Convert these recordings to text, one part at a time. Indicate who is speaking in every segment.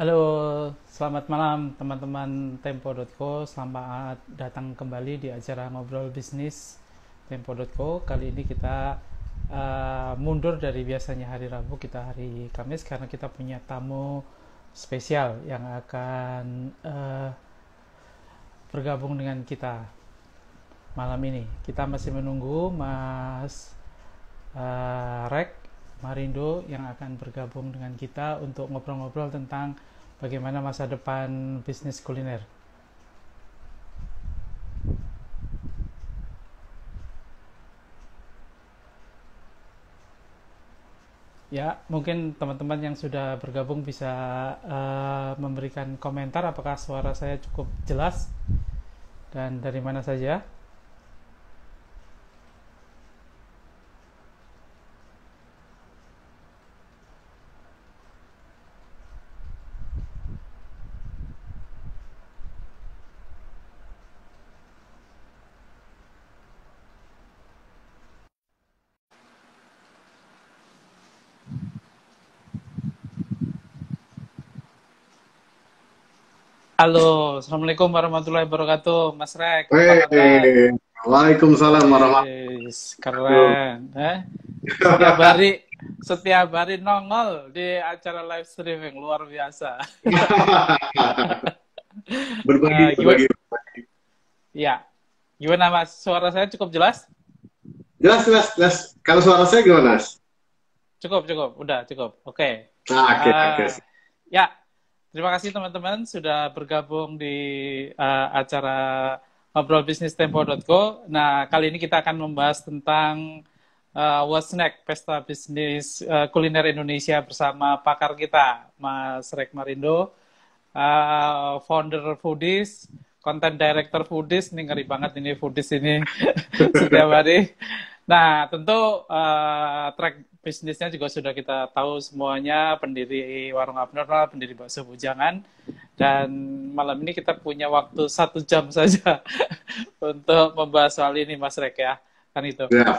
Speaker 1: Halo, selamat malam teman-teman Tempo.co. Selamat datang kembali di acara ngobrol bisnis Tempo.co. Kali ini kita mundur dari biasanya hari Rabu, kita hari Kamis karena kita punya tamu spesial yang akan bergabung dengan kita malam ini. Kita masih menunggu Mas Rek Marindo yang akan bergabung dengan kita untuk ngobrol-ngobrol tentang bagaimana masa depan bisnis kuliner. Ya, mungkin teman-teman yang sudah bergabung bisa memberikan komentar apakah suara saya cukup jelas dan dari mana saja. Halo, Assalamualaikum warahmatullahi wabarakatuh, Mas Rek. Apa kabar?
Speaker 2: Wey, Waalaikumsalam warahmatullahi
Speaker 1: Keren, setiap hari nongol di acara live streaming luar biasa.
Speaker 2: wabarakatuh. Berbagi,
Speaker 1: Gimana?
Speaker 2: berbagi.
Speaker 1: Ya, gimana Mas? Suara saya cukup jelas?
Speaker 2: Jelas, jelas, jelas. Kalau suara saya gimana, Mas?
Speaker 1: Cukup, cukup, udah cukup. Oke.
Speaker 2: Oke, oke.
Speaker 1: Eh, ya, terima kasih teman-teman sudah bergabung di acara ngobrol bisnis Tempo.co. Nah, kali ini kita akan membahas tentang What's Next, Pesta Bisnis Kuliner Indonesia bersama pakar kita, Mas Rek Marindo, founder Foodies, content director Foodies. Ini ngeri banget ini Foodies ini setiap hari. Nah, tentu track bisnisnya juga sudah kita tahu semuanya, pendiri Warung Abnormal, pendiri Bakso Bujangan, dan malam ini kita punya waktu 1 jam saja untuk membahas soal ini, Mas Rek ya, kan itu.
Speaker 2: Ya.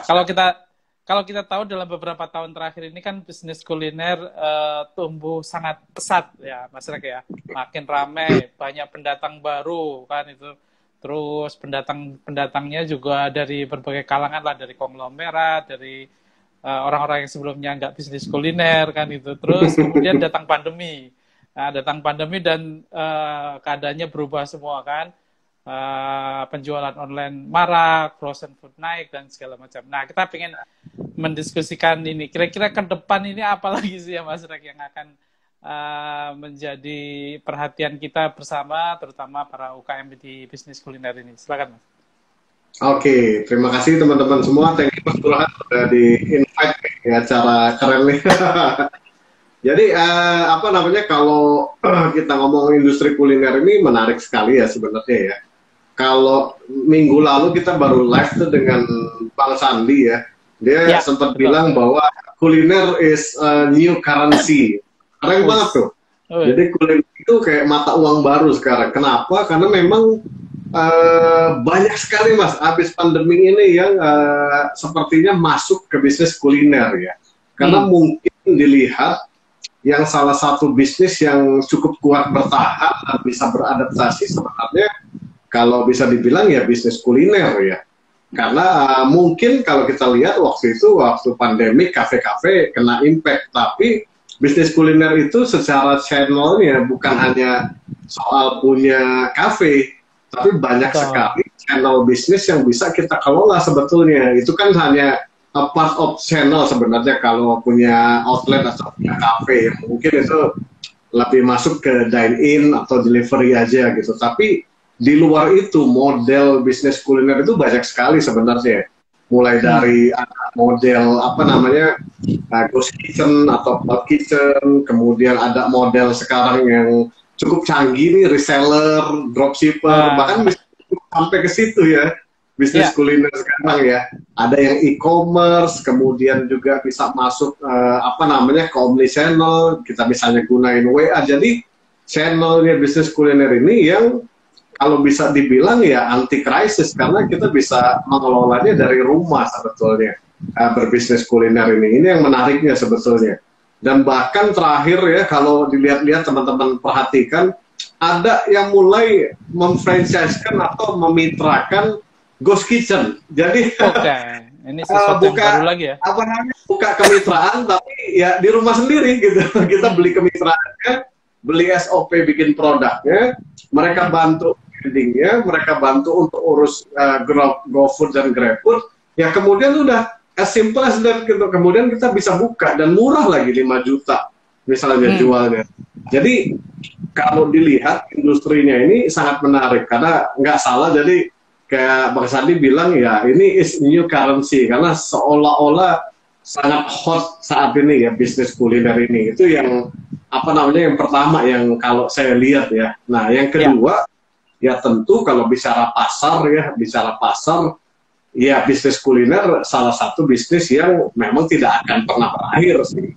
Speaker 1: Kalau kita tahu dalam beberapa tahun terakhir ini kan bisnis kuliner tumbuh sangat pesat ya, Mas Rek ya, makin ramai, banyak pendatang baru kan itu. Terus pendatangnya juga dari berbagai kalangan lah, dari konglomerat, dari orang-orang yang sebelumnya nggak bisnis kuliner kan itu. Terus kemudian datang pandemi. Nah, datang pandemi dan keadaannya berubah semua kan. Penjualan online marak, frozen food naik dan segala macam. Nah, kita pengen mendiskusikan ini. Kira-kira ke depan ini apa lagi sih ya Mas Rek yang akan menjadi perhatian kita bersama, terutama para UKM di bisnis kuliner ini. Silakan Mas.
Speaker 2: Oke, terima kasih teman-teman semua. Thank you Mas Burhan sudah di-invite di acara keren nih. Jadi apa namanya, kalau kita ngomong industri kuliner ini menarik sekali ya sebenarnya ya. Kalau minggu lalu kita baru live tuh dengan Bang Sandi ya. Dia
Speaker 1: Ya,
Speaker 2: sempat
Speaker 1: betul.
Speaker 2: bilang bahwa kuliner is a new currency. Keren banget tuh.
Speaker 1: Wih.
Speaker 2: Jadi kuliner itu kayak mata uang baru sekarang. Kenapa? Karena memang banyak sekali Mas, habis pandemi ini yang sepertinya masuk ke bisnis kuliner ya. Karena mungkin dilihat yang salah satu bisnis yang cukup kuat bertahan dan bisa beradaptasi sebenarnya kalau bisa dibilang ya bisnis kuliner ya. Karena mungkin kalau kita lihat waktu itu, waktu pandemi, kafe-kafe kena impact. Tapi bisnis kuliner itu secara channelnya bukan hanya soal punya kafe, tapi banyak
Speaker 1: Betul.
Speaker 2: sekali channel bisnis yang bisa kita kelola sebetulnya. Itu kan hanya a part of channel sebenarnya kalau punya outlet atau punya kafe. Mungkin itu lebih masuk ke dine-in atau delivery aja gitu. Tapi di luar itu model bisnis kuliner itu banyak sekali sebenarnya. Mulai dari model apa namanya ghost kitchen atau cloud kitchen, kemudian ada model sekarang yang cukup canggih nih, reseller, dropshipper, bahkan bisa sampai ke situ ya bisnis
Speaker 1: Ya,
Speaker 2: kuliner sekarang ya. Ada yang e-commerce, kemudian juga bisa masuk apa namanya ke omnichannel, kita misalnya gunain WA. Jadi channelnya bisnis kuliner ini yang kalau bisa dibilang ya anti krisis karena kita bisa mengelolanya dari rumah sebetulnya berbisnis kuliner ini yang menariknya sebetulnya. Dan bahkan terakhir ya, kalau dilihat-lihat teman-teman perhatikan, ada yang mulai memfranchise-kan atau memitrakan ghost kitchen. Jadi
Speaker 1: ini sesuatu yang baru lagi ya.
Speaker 2: Apa namanya? Buka kemitraan tapi ya di rumah sendiri gitu. Kita beli kemitraannya, beli SOP bikin produknya, mereka bantu brandingnya, mereka bantu untuk urus GoFood dan GrabFood. Ya kemudian udah as simple as that gitu. Kemudian kita bisa buka dan murah lagi 5 juta misalnya jualnya. Jadi kalau dilihat industrinya ini sangat menarik karena nggak salah, jadi kayak Bang Sandi bilang ya ini is new currency karena seolah-olah sangat hot saat ini ya bisnis kuliner ini. Itu yang apa namanya yang pertama yang kalau saya lihat ya. Nah yang kedua ya tentu kalau bicara pasar ya bisnis kuliner salah satu bisnis yang memang tidak akan pernah berakhir sih.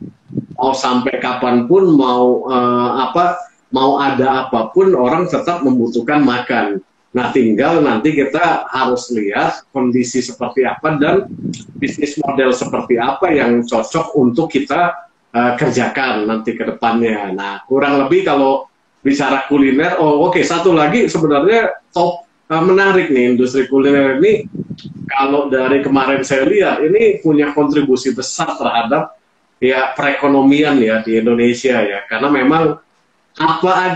Speaker 2: Mau sampai kapanpun mau ada apapun orang tetap membutuhkan makan. Nah, tinggal nanti kita harus lihat kondisi seperti apa dan bisnis model seperti apa yang cocok untuk kita kerjakan nanti ke depannya. Nah, kurang lebih kalau bicara kuliner, oke, satu lagi sebenarnya menarik nih industri kuliner ini. Kalau dari kemarin saya lihat, ini punya kontribusi besar terhadap ya perekonomian ya di Indonesia ya, karena memang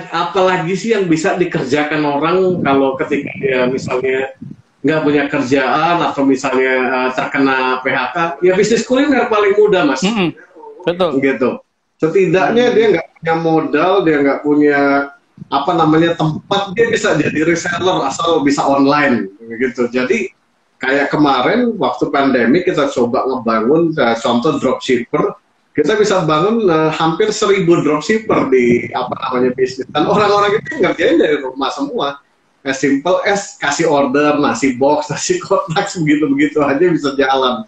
Speaker 2: apalagi sih yang bisa dikerjakan orang kalau ketika dia misalnya nggak punya kerjaan atau misalnya terkena PHK, ya bisnis kuliner paling mudah Mas.
Speaker 1: Betul.
Speaker 2: Gitu. Setidaknya dia nggak punya modal, dia nggak punya apa namanya tempat, dia bisa jadi reseller asal bisa online gitu. Jadi kayak kemarin waktu pandemi kita coba ngebangun contoh dropshipper. Kita bisa bangun hampir 1.000 dropshipper di apa namanya bisnis, dan orang-orang itu ngerjain dari rumah semua, as simple as kasih order nasi box, nasi kotak, begitu aja bisa jalan.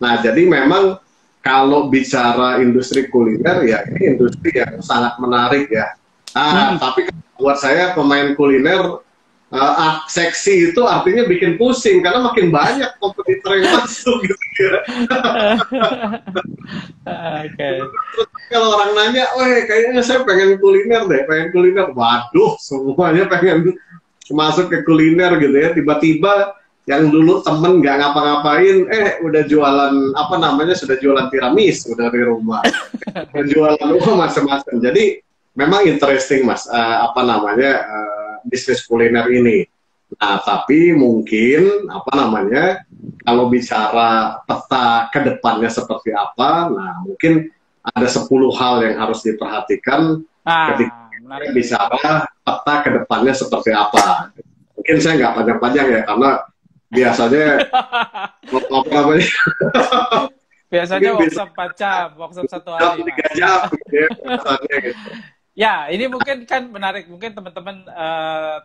Speaker 2: Nah jadi memang kalau bicara industri kuliner ya ini industri yang sangat menarik ya. Tapi buat saya pemain kuliner seksi itu artinya bikin pusing karena makin banyak kompetitor yang masuk gitu ya. Terus kalau orang nanya, kayaknya saya pengen kuliner deh, waduh, semuanya pengen masuk ke kuliner gitu ya. Tiba-tiba yang dulu temen nggak ngapa-ngapain, udah jualan apa namanya, sudah jualan tiramisu dari rumah, jualan macam-macam. Jadi memang interesting Mas, apa namanya bisnis kuliner ini. Nah, tapi mungkin apa namanya kalau bicara peta ke depannya seperti apa, nah mungkin ada 10 hal yang harus diperhatikan ketika bicara peta ke depannya seperti apa. Mungkin saya nggak panjang-panjang ya karena biasanya apa namanya?
Speaker 1: Biasanya workshop 4 jam, workshop 1 hari.
Speaker 2: 3 jam gitu ya, biasanya gitu.
Speaker 1: Ya, ini mungkin kan menarik. Mungkin teman-teman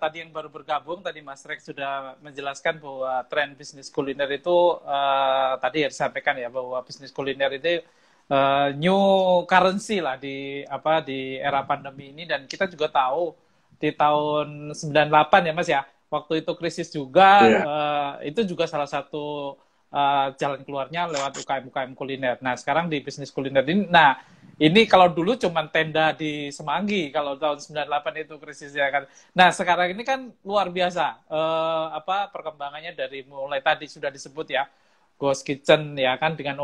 Speaker 1: tadi yang baru bergabung, tadi Mas Rex sudah menjelaskan bahwa tren bisnis kuliner itu tadi yang disampaikan ya, bahwa bisnis kuliner itu new currency lah di era pandemi ini. Dan kita juga tahu di tahun 98 ya Mas ya, waktu itu krisis juga, itu juga salah satu jalan keluarnya lewat UKM kuliner. Nah, sekarang di bisnis kuliner ini, ini kalau dulu cuma tenda di Semanggi, kalau tahun 98 itu krisisnya kan. Nah, sekarang ini kan luar biasa perkembangannya dari mulai tadi sudah disebut ya, ghost kitchen ya kan, dengan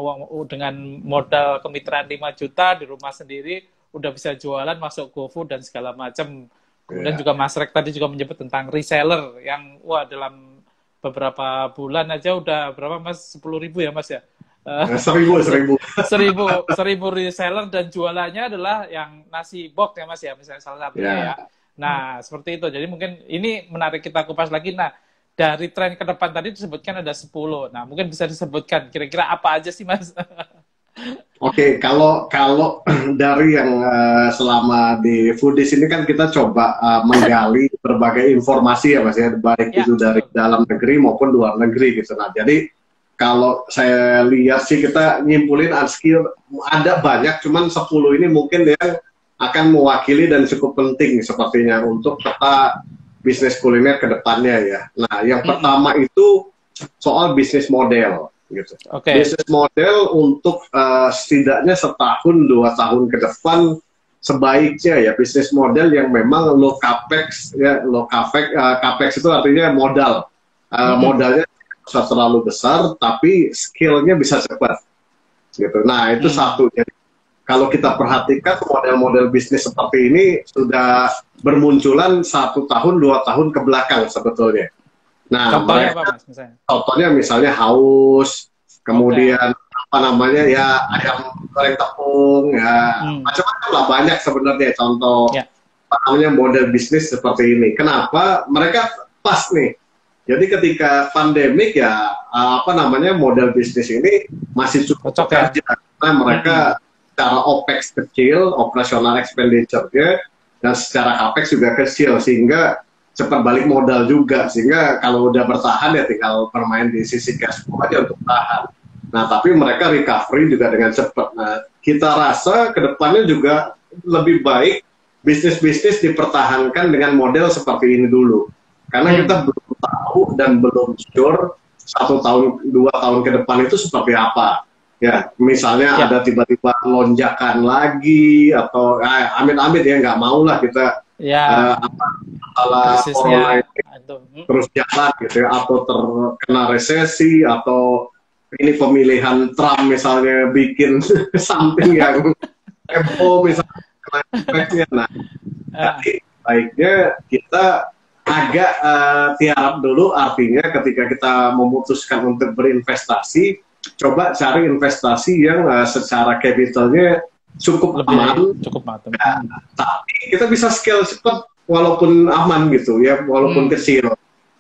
Speaker 1: modal kemitraan 5 juta di rumah sendiri udah bisa jualan, masuk GoFood dan segala macam. Kemudian juga Mas Rek tadi juga menyebut tentang reseller yang dalam beberapa bulan aja udah berapa Mas, 10.000 ya Mas ya?
Speaker 2: 1.000
Speaker 1: reseller, dan jualannya adalah yang nasi box ya Mas ya, misalnya salah satunya ya. Nah, seperti itu. Jadi mungkin ini menarik kita kupas lagi. Nah, dari tren ke depan tadi disebutkan ada 10. Nah, mungkin bisa disebutkan kira-kira apa aja sih Mas?
Speaker 2: Oke, kalau dari yang selama di Foodies ini kan kita coba menggali berbagai informasi ya Mas ya, baik itu dari dalam negeri maupun luar negeri gitu. Nah, jadi kalau saya lihat sih kita nyimpulin unskill ada banyak, cuman 10 ini mungkin yang akan mewakili dan cukup penting sepertinya untuk peta bisnis kuliner ke depannya ya. Nah, yang pertama itu soal bisnis model. gitu.
Speaker 1: Oke.
Speaker 2: Bisnis model untuk setidaknya setahun 2 tahun ke depan sebaiknya ya bisnis model yang memang low capex ya, capex itu artinya modal. Modalnya bisa terlalu besar tapi skillnya bisa cepat gitu. Nah itu satu. Jadi kalau kita perhatikan model-model bisnis seperti ini sudah bermunculan 1 tahun 2 tahun ke belakang sebetulnya. Nah,
Speaker 1: contohnya apa Mas misalnya?
Speaker 2: Contohnya misalnya Haus, kemudian apa namanya ya ayam goreng tepung ya macam-macam lah, banyak sebenarnya contoh apa namanya model bisnis seperti ini. Kenapa? Mereka pas nih. Jadi ketika pandemik ya apa namanya model bisnis ini masih cukup bekerja karena mereka secara OPEX kecil, operational expenditure-nya, dan secara CAPEX juga kecil sehingga cepat balik modal juga, sehingga kalau udah bertahan ya tinggal bermain di sisi cash flow aja untuk tahan. Nah, tapi mereka recovery juga dengan cepat. Nah, kita rasa ke depannya juga lebih baik bisnis-bisnis dipertahankan dengan model seperti ini dulu. Karena kita belum tahu dan belum sure 1 tahun, 2 tahun ke depan itu seperti apa. Ya, misalnya ada tiba-tiba lonjakan lagi, atau amit-amit ya nggak mau lah kita masalah corona ini terus jalan gitu ya, atau terkena resesi, atau ini pemilihan Trump misalnya bikin something yang heboh misalnya kena efeknya. Nah, jadi baiknya kita agak tiarap dulu, artinya ketika kita memutuskan untuk berinvestasi, coba cari investasi yang secara capitalnya cukup aman, tapi kita bisa scale cepat walaupun aman gitu ya, walaupun kecil.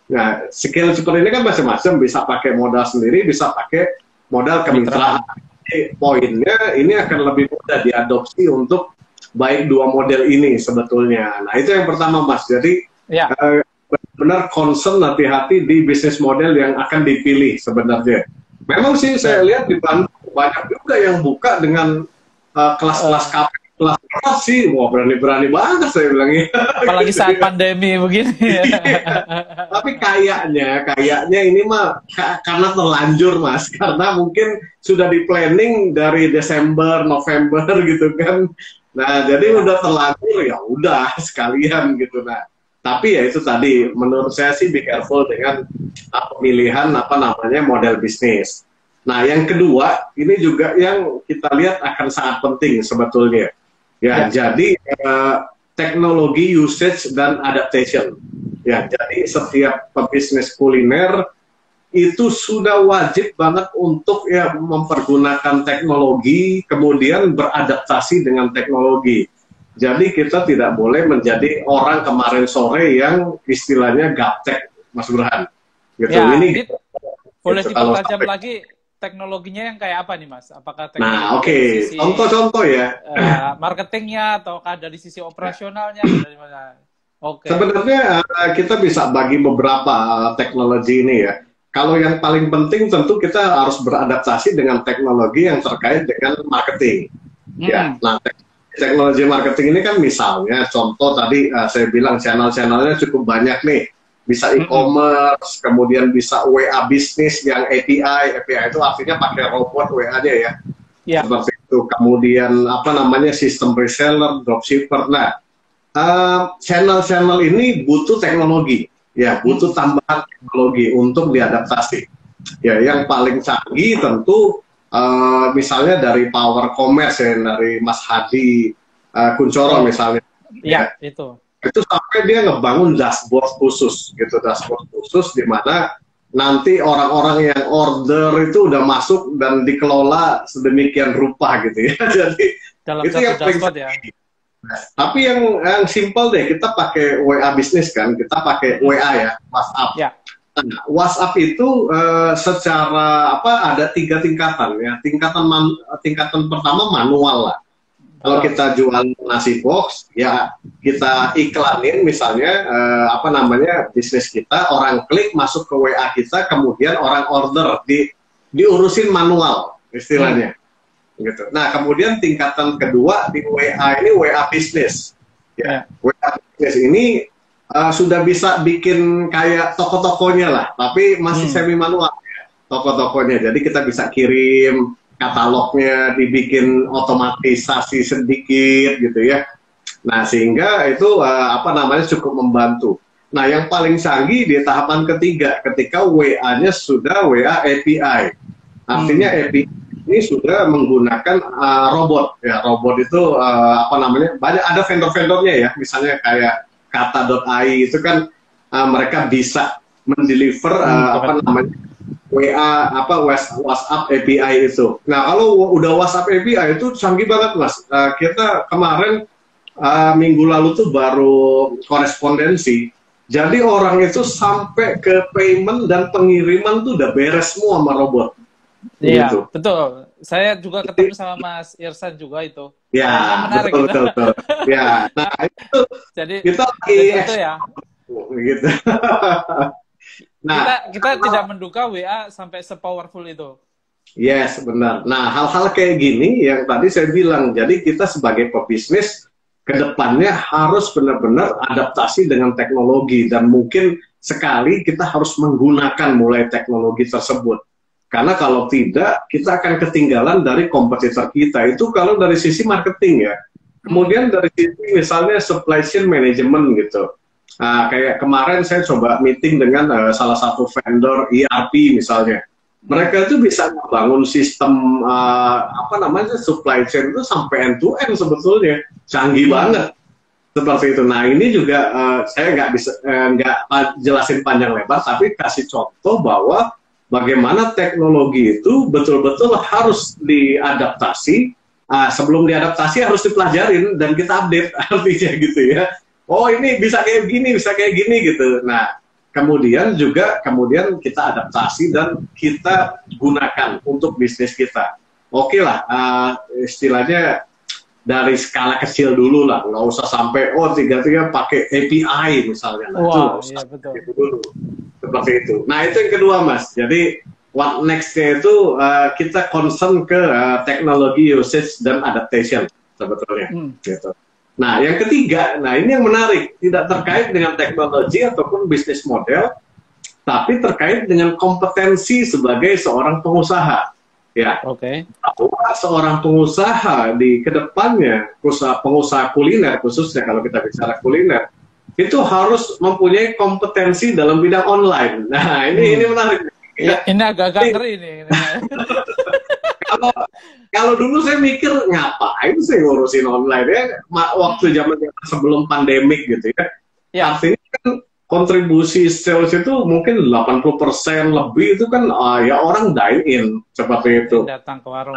Speaker 2: Nah, scale cepat ini kan macam-macam, bisa pakai modal sendiri, bisa pakai modal kemitraan. Poinnya ini akan lebih mudah diadopsi untuk baik dua model ini sebetulnya. Nah, itu yang pertama Mas. Jadi benar concern, hati-hati di bisnis model yang akan dipilih sebenarnya. Memang sih saya lihat di Bandung banyak juga yang buka dengan kelas-kelas kelas sih, wah berani-berani banget saya bilangnya.
Speaker 1: Apalagi saat pandemi begini.
Speaker 2: Tapi kayaknya ini mah karena terlanjur Mas, karena mungkin sudah di planning dari Desember, November gitu kan. Nah jadi udah terlanjur ya udah sekalian gitu. Nah tapi ya itu tadi menurut saya sih be careful dengan pemilihan apa namanya model bisnis. Nah, yang kedua, ini juga yang kita lihat akan sangat penting sebetulnya. Ya, jadi teknologi usage dan adaptation. Ya, jadi setiap pebisnis kuliner itu sudah wajib banget untuk ya mempergunakan teknologi, kemudian beradaptasi dengan teknologi. Jadi kita tidak boleh menjadi orang kemarin sore yang istilahnya gaptek, Mas Burhan. Gitu.
Speaker 1: Ya,
Speaker 2: ini
Speaker 1: boleh dipertajam lagi. Teknologinya yang kayak apa nih Mas? Apakah teknologi
Speaker 2: dari sisi contoh-contoh ya
Speaker 1: marketingnya ataukah dari sisi operasionalnya dari mana?
Speaker 2: Sebenarnya kita bisa bagi beberapa teknologi ini ya. Kalau yang paling penting tentu kita harus beradaptasi dengan teknologi yang terkait dengan marketing. Ya, nah teknologi marketing ini kan misalnya contoh tadi saya bilang channel-channelnya cukup banyak nih. Bisa e-commerce, kemudian bisa WA bisnis yang API itu artinya pakai robot WA-nya ya. Seperti itu. Kemudian apa namanya sistem reseller, dropshipper. Nah, channel-channel ini butuh teknologi, ya butuh tambahan teknologi untuk diadaptasi. Ya, yang paling canggih tentu misalnya dari Power Commerce ya, dari Mas Hadi Kuncoro misalnya.
Speaker 1: Ya, itu
Speaker 2: sampai dia ngebangun dashboard khusus gitu, dashboard khusus di mana nanti orang-orang yang order itu udah masuk dan dikelola sedemikian rupa gitu ya. Jadi
Speaker 1: dalam
Speaker 2: itu yang
Speaker 1: dashboard ya.
Speaker 2: Tapi yang simple deh, kita pakai WA bisnis kan, kita pakai WA ya, WhatsApp.
Speaker 1: Ya.
Speaker 2: Nah, WhatsApp itu secara apa ada 3 tingkatan ya. Tingkatan pertama manual lah. Kalau kita jual nasi box, ya kita iklanin misalnya apa namanya bisnis kita, orang klik masuk ke WA kita, kemudian orang order diurusin manual istilahnya, gitu. Nah kemudian tingkatan kedua di WA ini WA bisnis, ya WA bisnis ini sudah bisa bikin kayak toko-tokonya lah, tapi masih semi manual. toko-tokonya. Jadi kita bisa kirim katalognya, dibikin otomatisasi sedikit gitu ya. Nah, sehingga itu apa namanya cukup membantu. Nah, yang paling canggih di tahapan ketiga, ketika WA-nya sudah WA API. Artinya API ini sudah menggunakan robot. Ya, robot itu apa namanya? Banyak ada vendor-vendornya ya. Misalnya kayak kata.ai itu kan mereka bisa mendeliver apa namanya? WA apa WhatsApp API itu. Nah, kalau udah WhatsApp API itu canggih banget, Mas. Kita kemarin minggu lalu tuh baru korespondensi. Jadi orang itu sampai ke payment dan pengiriman tuh udah beres semua sama robot.
Speaker 1: Iya,
Speaker 2: Gitu.
Speaker 1: betul. Saya juga ketemu sama Mas Irsan juga itu.
Speaker 2: Ya,
Speaker 1: Menarik
Speaker 2: betul,
Speaker 1: gitu.
Speaker 2: betul. Ya, nah itu
Speaker 1: Jadi
Speaker 2: kita lagi
Speaker 1: itu ya.
Speaker 2: gitu. Nah,
Speaker 1: Kita tidak menduga WA sampai sepowerful itu.
Speaker 2: yes, benar. Nah, hal-hal kayak gini yang tadi saya bilang, jadi kita sebagai pebisnis kedepannya harus benar-benar adaptasi dengan teknologi dan mungkin sekali kita harus menggunakan mulai teknologi tersebut. Karena kalau tidak, kita akan ketinggalan dari kompetitor kita. Itu kalau dari sisi marketing ya. Kemudian dari sisi misalnya supply chain management gitu. Kayak kemarin saya coba meeting dengan salah satu vendor ERP misalnya. Mereka itu bisa membangun sistem apa namanya supply chain itu sampai end to end sebetulnya. Canggih banget seperti itu. Nah ini juga saya nggak bisa nggak jelasin panjang lebar, tapi kasih contoh bahwa bagaimana teknologi itu betul-betul harus diadaptasi. Sebelum diadaptasi harus dipelajarin dan kita update artinya gitu ya. Oh ini bisa kayak gini, bisa kayak gini gitu. Nah kemudian kita adaptasi dan kita gunakan untuk bisnis kita. Oke lah, istilahnya dari skala kecil dulu lah, nggak usah sampai tiga-tiga pakai API misalnya. Nah,
Speaker 1: Wah,
Speaker 2: itu
Speaker 1: iya betul.
Speaker 2: gitu dulu. Seperti itu. Nah itu yang kedua Mas. Jadi what next-nya itu kita concern ke teknologi usage dan adaptation sebetulnya. Gitu. Nah yang ketiga, nah ini yang menarik, tidak terkait dengan teknologi ataupun bisnis model, tapi terkait dengan kompetensi sebagai seorang pengusaha. Ya, bahwa seorang pengusaha di kedepannya, pengusaha kuliner khususnya kalau kita bicara kuliner, itu harus mempunyai kompetensi dalam bidang online. Nah ini menarik.
Speaker 1: Ya. Ini agak-agak ngeri nih.
Speaker 2: Kalau dulu saya mikir ngapain sih ngurusin online ya, waktu zaman sebelum pandemik gitu ya. Artinya kan kontribusi sales itu mungkin 80% lebih itu kan ya orang dine in seperti itu.
Speaker 1: Datang ke warung.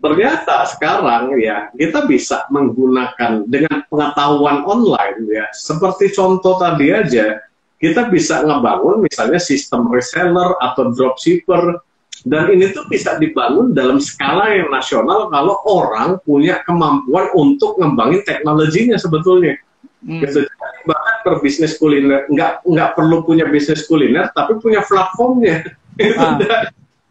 Speaker 2: Ternyata sekarang ya kita bisa menggunakan dengan pengetahuan online ya. Seperti contoh tadi aja, kita bisa ngebangun misalnya sistem reseller atau dropshipper. Dan ini tuh bisa dibangun dalam skala yang nasional kalau orang punya kemampuan untuk ngembangin teknologinya sebetulnya. Gitu. Bahkan per bisnis kuliner nggak perlu punya bisnis kuliner, tapi punya platformnya.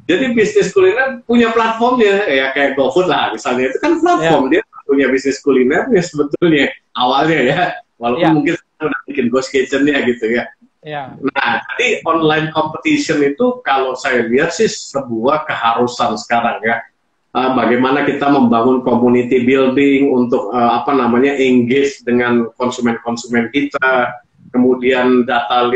Speaker 2: Jadi bisnis kuliner punya platformnya, ya kayak GoFood lah misalnya, itu kan platform dia punya bisnis kulinernya sebetulnya awalnya ya, walaupun mungkin udah bikin ghost kitchen-nya gitu ya. Nah, jadi online competition itu kalau saya lihat sih sebuah keharusan sekarang ya. Bagaimana kita membangun community building untuk apa namanya engage dengan konsumen-konsumen kita, kemudian data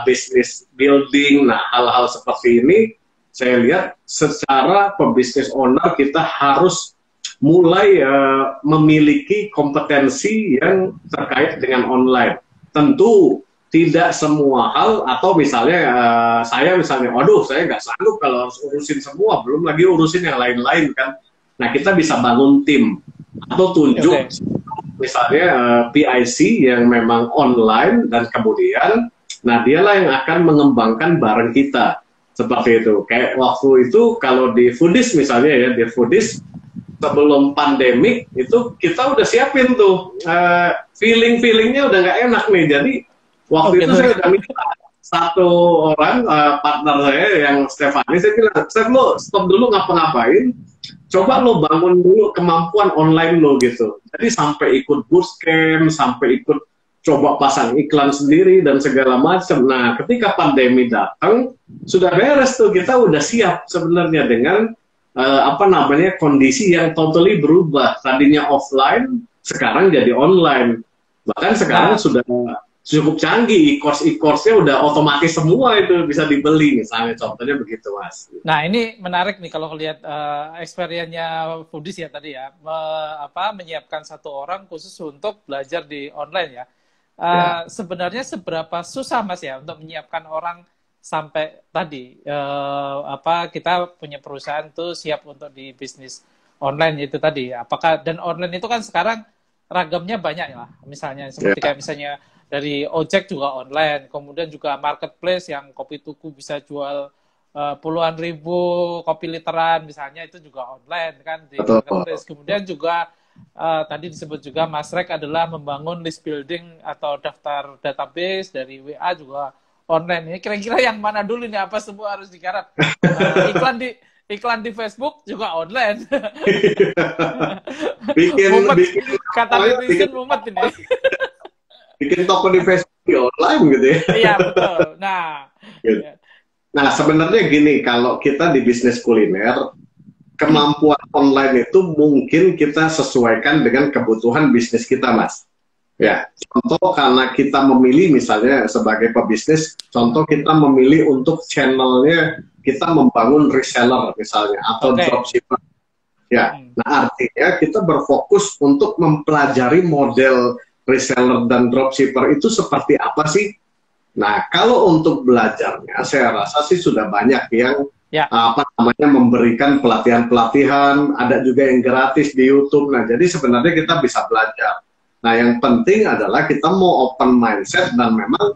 Speaker 2: business building. Nah, hal-hal seperti ini saya lihat secara pebisnis owner kita harus mulai memiliki kompetensi yang terkait dengan online. Tentu tidak semua hal, atau misalnya saya waduh saya nggak sanggup kalau harus urusin semua, belum lagi urusin yang lain-lain kan. Nah kita bisa bangun tim atau tunjuk misalnya PIC yang memang online dan kemudian nah dialah yang akan mengembangkan bareng kita seperti itu. Kayak waktu itu kalau di Foodies misalnya ya, di Foodies sebelum pandemik itu kita udah siapin tuh feelingnya udah nggak enak nih, jadi waktu itu saya udah minta satu orang partner saya yang Stefani, saya bilang, Stef lo stop dulu ngapa-ngapain, coba lo bangun dulu kemampuan online lo gitu. Jadi sampai ikut bootcamp, sampai ikut coba pasang iklan sendiri dan segala macam. Nah, ketika pandemi datang, sudah beres tuh, kita udah siap sebenarnya dengan kondisi yang totally berubah. Tadinya offline, sekarang jadi online. Bahkan sekarang sudah cukup canggih, e-course-nya udah otomatis semua itu bisa dibeli, misalnya contohnya begitu, Mas.
Speaker 1: Nah, ini menarik nih kalau lihat experience-nya Foodies ya tadi ya, menyiapkan satu orang khusus untuk belajar di online ya. Sebenarnya seberapa susah, Mas, ya untuk menyiapkan orang sampai tadi kita punya perusahaan tuh siap untuk di bisnis online itu tadi. Apakah dan online itu kan sekarang ragamnya banyak lah, misalnya seperti kayak misalnya dari ojek juga online, kemudian juga marketplace yang kopi tuku bisa jual puluhan ribu kopi literan misalnya, itu juga online kan di marketplace. Kemudian juga tadi disebut juga Mas Rek adalah membangun list building atau daftar database dari WA juga online. Ini kira-kira yang mana dulu nih, apa semua harus digarap? Iklan di Facebook juga online.
Speaker 2: bikin
Speaker 1: kata netizen mumet ini.
Speaker 2: Bikin toko di Facebook di online gitu ya.
Speaker 1: Iya, betul. Nah,
Speaker 2: nah sebenarnya gini, kalau kita di bisnis kuliner, kemampuan online itu mungkin kita sesuaikan dengan kebutuhan bisnis kita, Mas. Ya, contoh karena kita memilih misalnya sebagai pebisnis, contoh kita memilih untuk channelnya kita membangun reseller misalnya atau dropshipper. Ya, nah artinya kita berfokus untuk mempelajari model reseller dan dropshipper itu seperti apa sih? Nah, kalau untuk belajarnya, saya rasa sih sudah banyak yang memberikan pelatihan-pelatihan, ada juga yang gratis di YouTube. Nah, jadi sebenarnya kita bisa belajar. Nah, yang penting adalah kita mau open mindset dan memang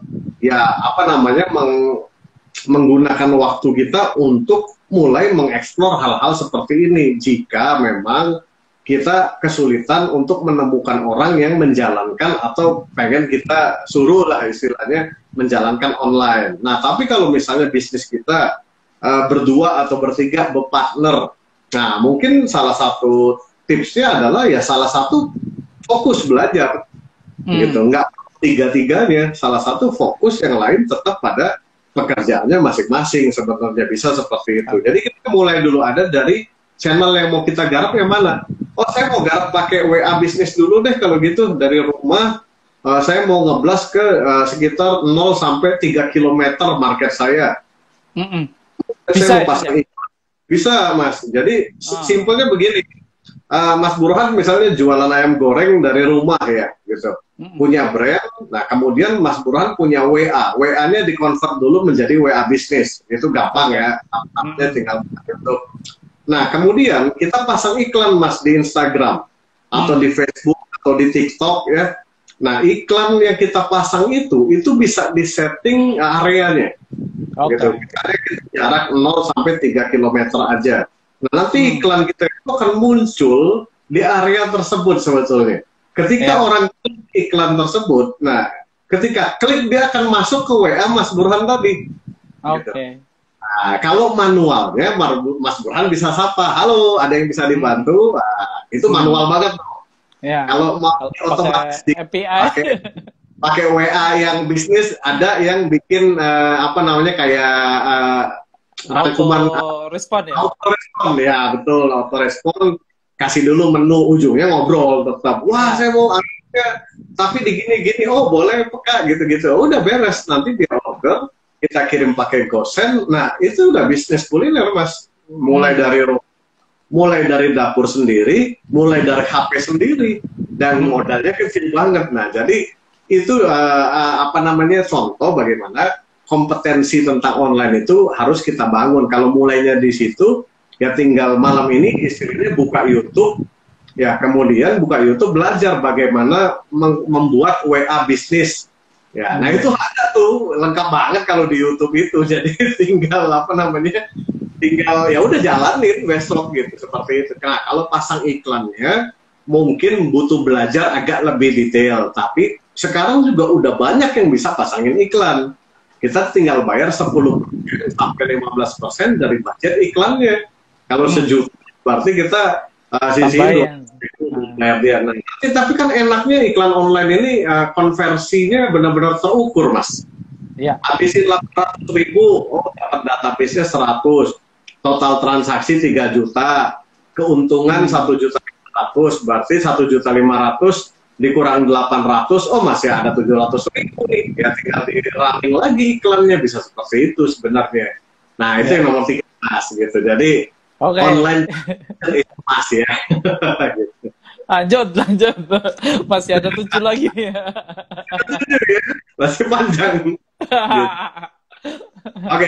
Speaker 2: menggunakan waktu kita untuk mulai mengeksplor hal-hal seperti ini. Jika memang kita kesulitan untuk menemukan orang yang menjalankan atau pengen kita suruh lah istilahnya menjalankan online. Nah, tapi kalau misalnya bisnis kita berdua atau bertiga berpartner, nah mungkin salah satu tipsnya adalah ya salah satu fokus belajar, gitu. Nggak tiga-tiganya, salah satu fokus, yang lain tetap pada pekerjaannya masing-masing. Sebenarnya bisa seperti itu. Jadi kita mulai dulu ada dari channel yang mau kita garap yang mana. Oh, saya mau garap pakai WA bisnis dulu deh kalau gitu, dari rumah. Saya mau ngeblas ke sekitar 0 sampai 3 km market saya. Saya mau pasang bisa, Mas. Jadi simpelnya begini. Mas Burhan misalnya jualan ayam goreng dari rumah ya, gitu. Punya brand. Nah, kemudian Mas Burhan punya WA. WA-nya dikonvert dulu menjadi WA bisnis. Itu gampang ya. Tinggal gitu. Nah, kemudian kita pasang iklan, Mas, di Instagram atau di Facebook atau di TikTok ya. Nah, iklan yang kita pasang itu bisa disetting areanya. Gitu. Jarak 0 sampai 3 km aja. Nah, nanti iklan kita itu akan muncul di area tersebut sebetulnya. Ketika orang klik iklan tersebut, nah, ketika klik dia akan masuk ke WA Mas Burhan tadi. Gitu. Nah, kalau manualnya, Mas Burhan bisa sapa, halo, ada yang bisa dibantu, nah, itu manual banget. Kalau mau otomatis pakai WA yang bisnis, ada yang bikin
Speaker 1: auto-respon ya?
Speaker 2: Auto-respon, ya betul, auto-respon, kasih dulu menu, ujungnya ngobrol tetap. Wah, saya mau tapi di gini-gini, oh boleh peka, gitu-gitu. Udah beres, nanti dia order, kita kirim pakai GoSend. Nah, itu udah bisnis kuliner, Mas. Mulai dari dapur sendiri, mulai dari HP sendiri, dan modalnya kecil banget. Nah, jadi itu contoh bagaimana kompetensi tentang online itu harus kita bangun. Kalau mulainya di situ, ya tinggal malam ini istilahnya buka YouTube, ya kemudian buka YouTube belajar bagaimana membuat WA bisnis. Ya, nah itu ada tuh lengkap banget kalau di YouTube itu. Jadi tinggal tinggal ya udah jalanin besok gitu seperti itu. Nah, kalau pasang iklannya mungkin butuh belajar agak lebih detail, tapi sekarang juga udah banyak yang bisa pasangin iklan. Kita tinggal bayar 10 sampai 15% dari budget iklannya. Kalau sejuta berarti kita sisihin bayar dia. Nah, tapi kan enaknya iklan online ini konversinya benar-benar terukur, Mas.
Speaker 1: Iya.
Speaker 2: Habisin 800.000, oh dapat database-nya 100, total transaksi 3 juta, keuntungan 1.500.000, berarti 1.500.000 dikurang 800, oh masih ada 700.000 nih, ya tinggal di running lagi iklannya, bisa seperti itu sebenarnya. Nah itu yang nomor 13 gitu, jadi online itu mas ya. Gitu.
Speaker 1: Lanjut, masih ada 7 lagi.
Speaker 2: Masih panjang. Gitu. Oke,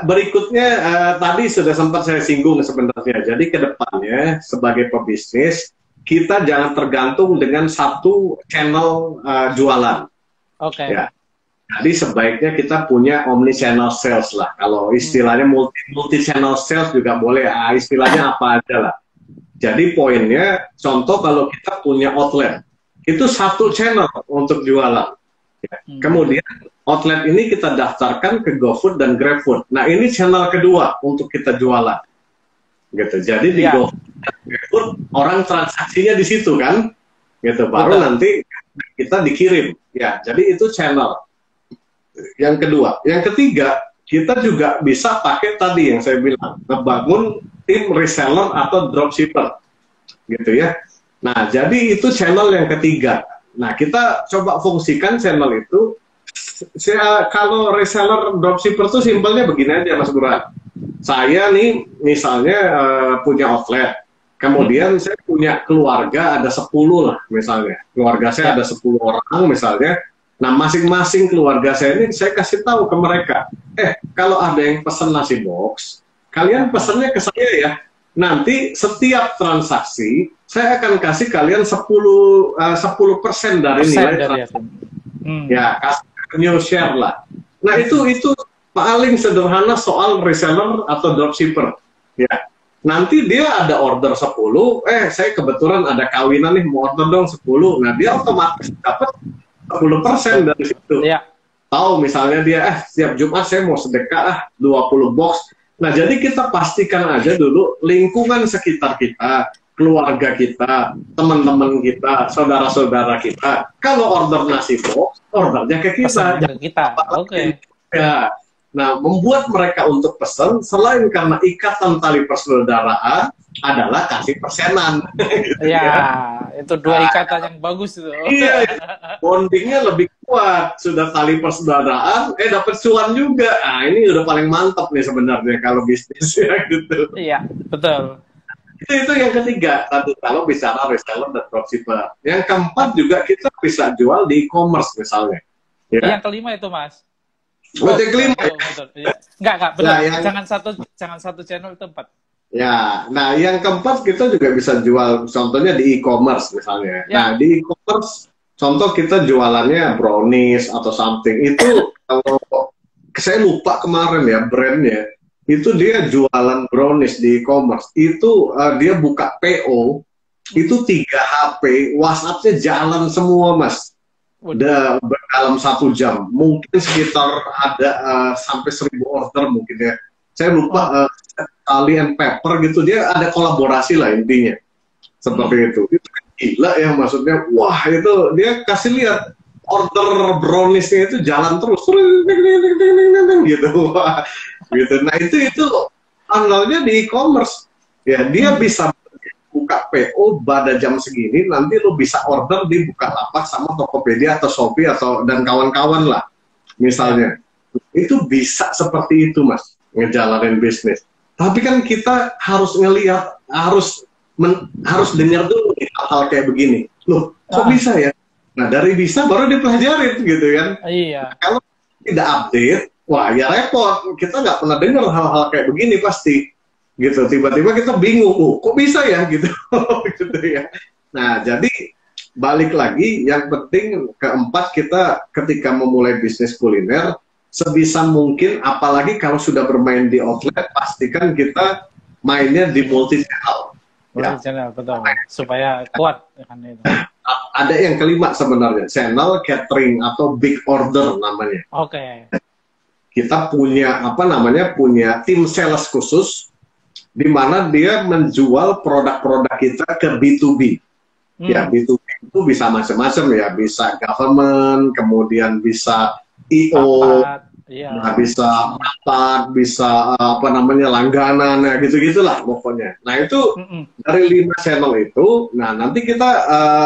Speaker 2: berikutnya tadi sudah sempat saya singgung sebenarnya. Jadi ke depannya sebagai pebisnis kita jangan tergantung dengan satu channel jualan.
Speaker 1: Oke.
Speaker 2: Ya. Jadi sebaiknya kita punya omni channel sales lah. Kalau istilahnya multi channel sales juga boleh. Istilahnya apa aja lah. Jadi poinnya, contoh kalau kita punya outlet, itu satu channel untuk jualan. Ya. Kemudian outlet ini kita daftarkan ke GoFood dan GrabFood. Nah ini channel kedua untuk kita jualan, gitu. Jadi di GoFood dan GrabFood orang transaksinya di situ kan, gitu. Baru nanti kita dikirim. Ya, jadi itu channel. Yang kedua, yang ketiga kita juga bisa pakai tadi yang saya bilang, ngebangun tim reseller atau dropshipper, gitu ya. Nah jadi itu channel yang ketiga. Nah kita coba fungsikan channel itu. Kalau reseller dropshipper tuh simpelnya begini aja Mas Burhan. Saya nih misalnya punya outlet, kemudian saya punya keluarga ada 10 lah misalnya. Keluarga saya ada 10 orang misalnya. Nah masing-masing keluarga saya ini saya kasih tahu ke mereka, kalau ada yang pesen nasi box, kalian pesennya ke saya ya. Nanti setiap transaksi saya akan kasih kalian 10% dari nilai transaksi. Ya kasih new share lah. Nah itu paling sederhana soal reseller atau dropshipper. Ya. Nanti dia ada order 10, saya kebetulan ada kawinan nih mau order dong 10. Nah dia otomatis dapat 10% dari situ. Ya. Tahu misalnya dia setiap Jumat saya mau sedekah 20 box. Nah jadi kita pastikan aja dulu lingkungan sekitar kita, keluarga kita, teman-teman kita, saudara-saudara kita, kalau order nasi box, ordernya ke kita.
Speaker 1: Oke.
Speaker 2: Ya. Nah, membuat mereka untuk pesan, selain karena ikatan tali persaudaraan, adalah kasih persenan.
Speaker 1: Gitu itu 2 ikatan yang bagus itu.
Speaker 2: Iya, bondingnya lebih kuat. Sudah tali persaudaraan, dapat cuan juga. Nah, ini udah paling mantap nih sebenarnya kalau bisnis ya gitu.
Speaker 1: Iya, betul.
Speaker 2: Itu yang ketiga tadi kalau bicara reseller dan dropshipper. Yang keempat juga kita bisa jual di e-commerce misalnya. Ya.
Speaker 1: Yang kelima itu Mas.
Speaker 2: Yang kelima.
Speaker 1: Betul. Enggak benar. Nah, jangan satu channel itu 4.
Speaker 2: Ya, nah yang keempat kita juga bisa jual contohnya di e-commerce misalnya. Ya. Nah di e-commerce contoh kita jualannya brownies atau something itu kalau saya lupa kemarin ya brandnya. Itu dia jualan brownies di e-commerce, itu dia buka PO, itu 3 HP, WhatsApp-nya jalan semua Mas, udah dalam 1 jam, mungkin sekitar ada sampai 1000 order mungkin ya, saya lupa, Tali and Pepper gitu, dia ada kolaborasi lah intinya, seperti itu gila ya maksudnya, wah itu dia kasih lihat, order browniesnya itu jalan terus, gitu, wah. Gitu. Nah itu tanggalnya di e-commerce ya dia bisa buka PO pada jam segini nanti lo bisa order di Bukalapak sama Tokopedia atau Shopee atau dan kawan-kawan lah misalnya itu bisa seperti itu Mas ngejalanin bisnis tapi kan kita harus ngelihat harus dengar dulu hal-hal kayak begini loh kok bisa ya nah dari bisa baru dipelajarin gitu kan
Speaker 1: iya
Speaker 2: kalau tidak update wah ya repot, kita nggak pernah dengar hal-hal kayak begini pasti, gitu. Tiba-tiba kita bingung, kok bisa ya, gitu, gitu ya. Nah, jadi balik lagi, yang penting keempat kita ketika memulai bisnis kuliner, sebisa mungkin, apalagi kalau sudah bermain di outlet, pastikan kita mainnya di multi channel.
Speaker 1: Multi-channel, betul. Supaya kuat.
Speaker 2: Ada yang kelima sebenarnya, channel catering atau big order namanya.
Speaker 1: Oke.
Speaker 2: Kita punya punya tim sales khusus di mana dia menjual produk-produk kita ke B2B. Ya, B2B itu bisa macam-macam ya, bisa government, kemudian bisa IO, nah, bisa rapat, bisa apa namanya langganan, ya gitu-gitulah pokoknya. Nah itu dari 5 channel itu, nah nanti kita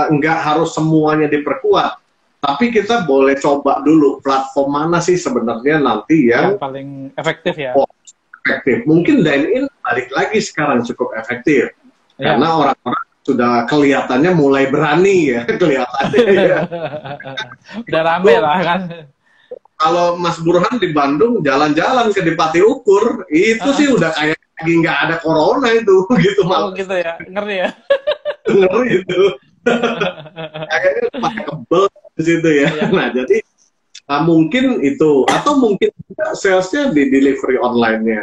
Speaker 2: nggak harus semuanya diperkuat, tapi kita boleh coba dulu platform mana sih sebenarnya nanti yang
Speaker 1: paling efektif ya.
Speaker 2: Efektif. Mungkin dine-in balik lagi sekarang cukup efektif, karena orang-orang sudah kelihatannya mulai berani ya, kelihatannya ya.
Speaker 1: Udah rame lah kan.
Speaker 2: Kalau Mas Burhan di Bandung jalan-jalan ke Dipati Ukur, itu sih udah kayak lagi nggak ada corona itu, gitu malah.
Speaker 1: Gitu ya, ngeri ya.
Speaker 2: Ngeri itu. Kayaknya pakai kebel di situ ya. Nah jadi mungkin itu, atau mungkin salesnya di delivery online-nya,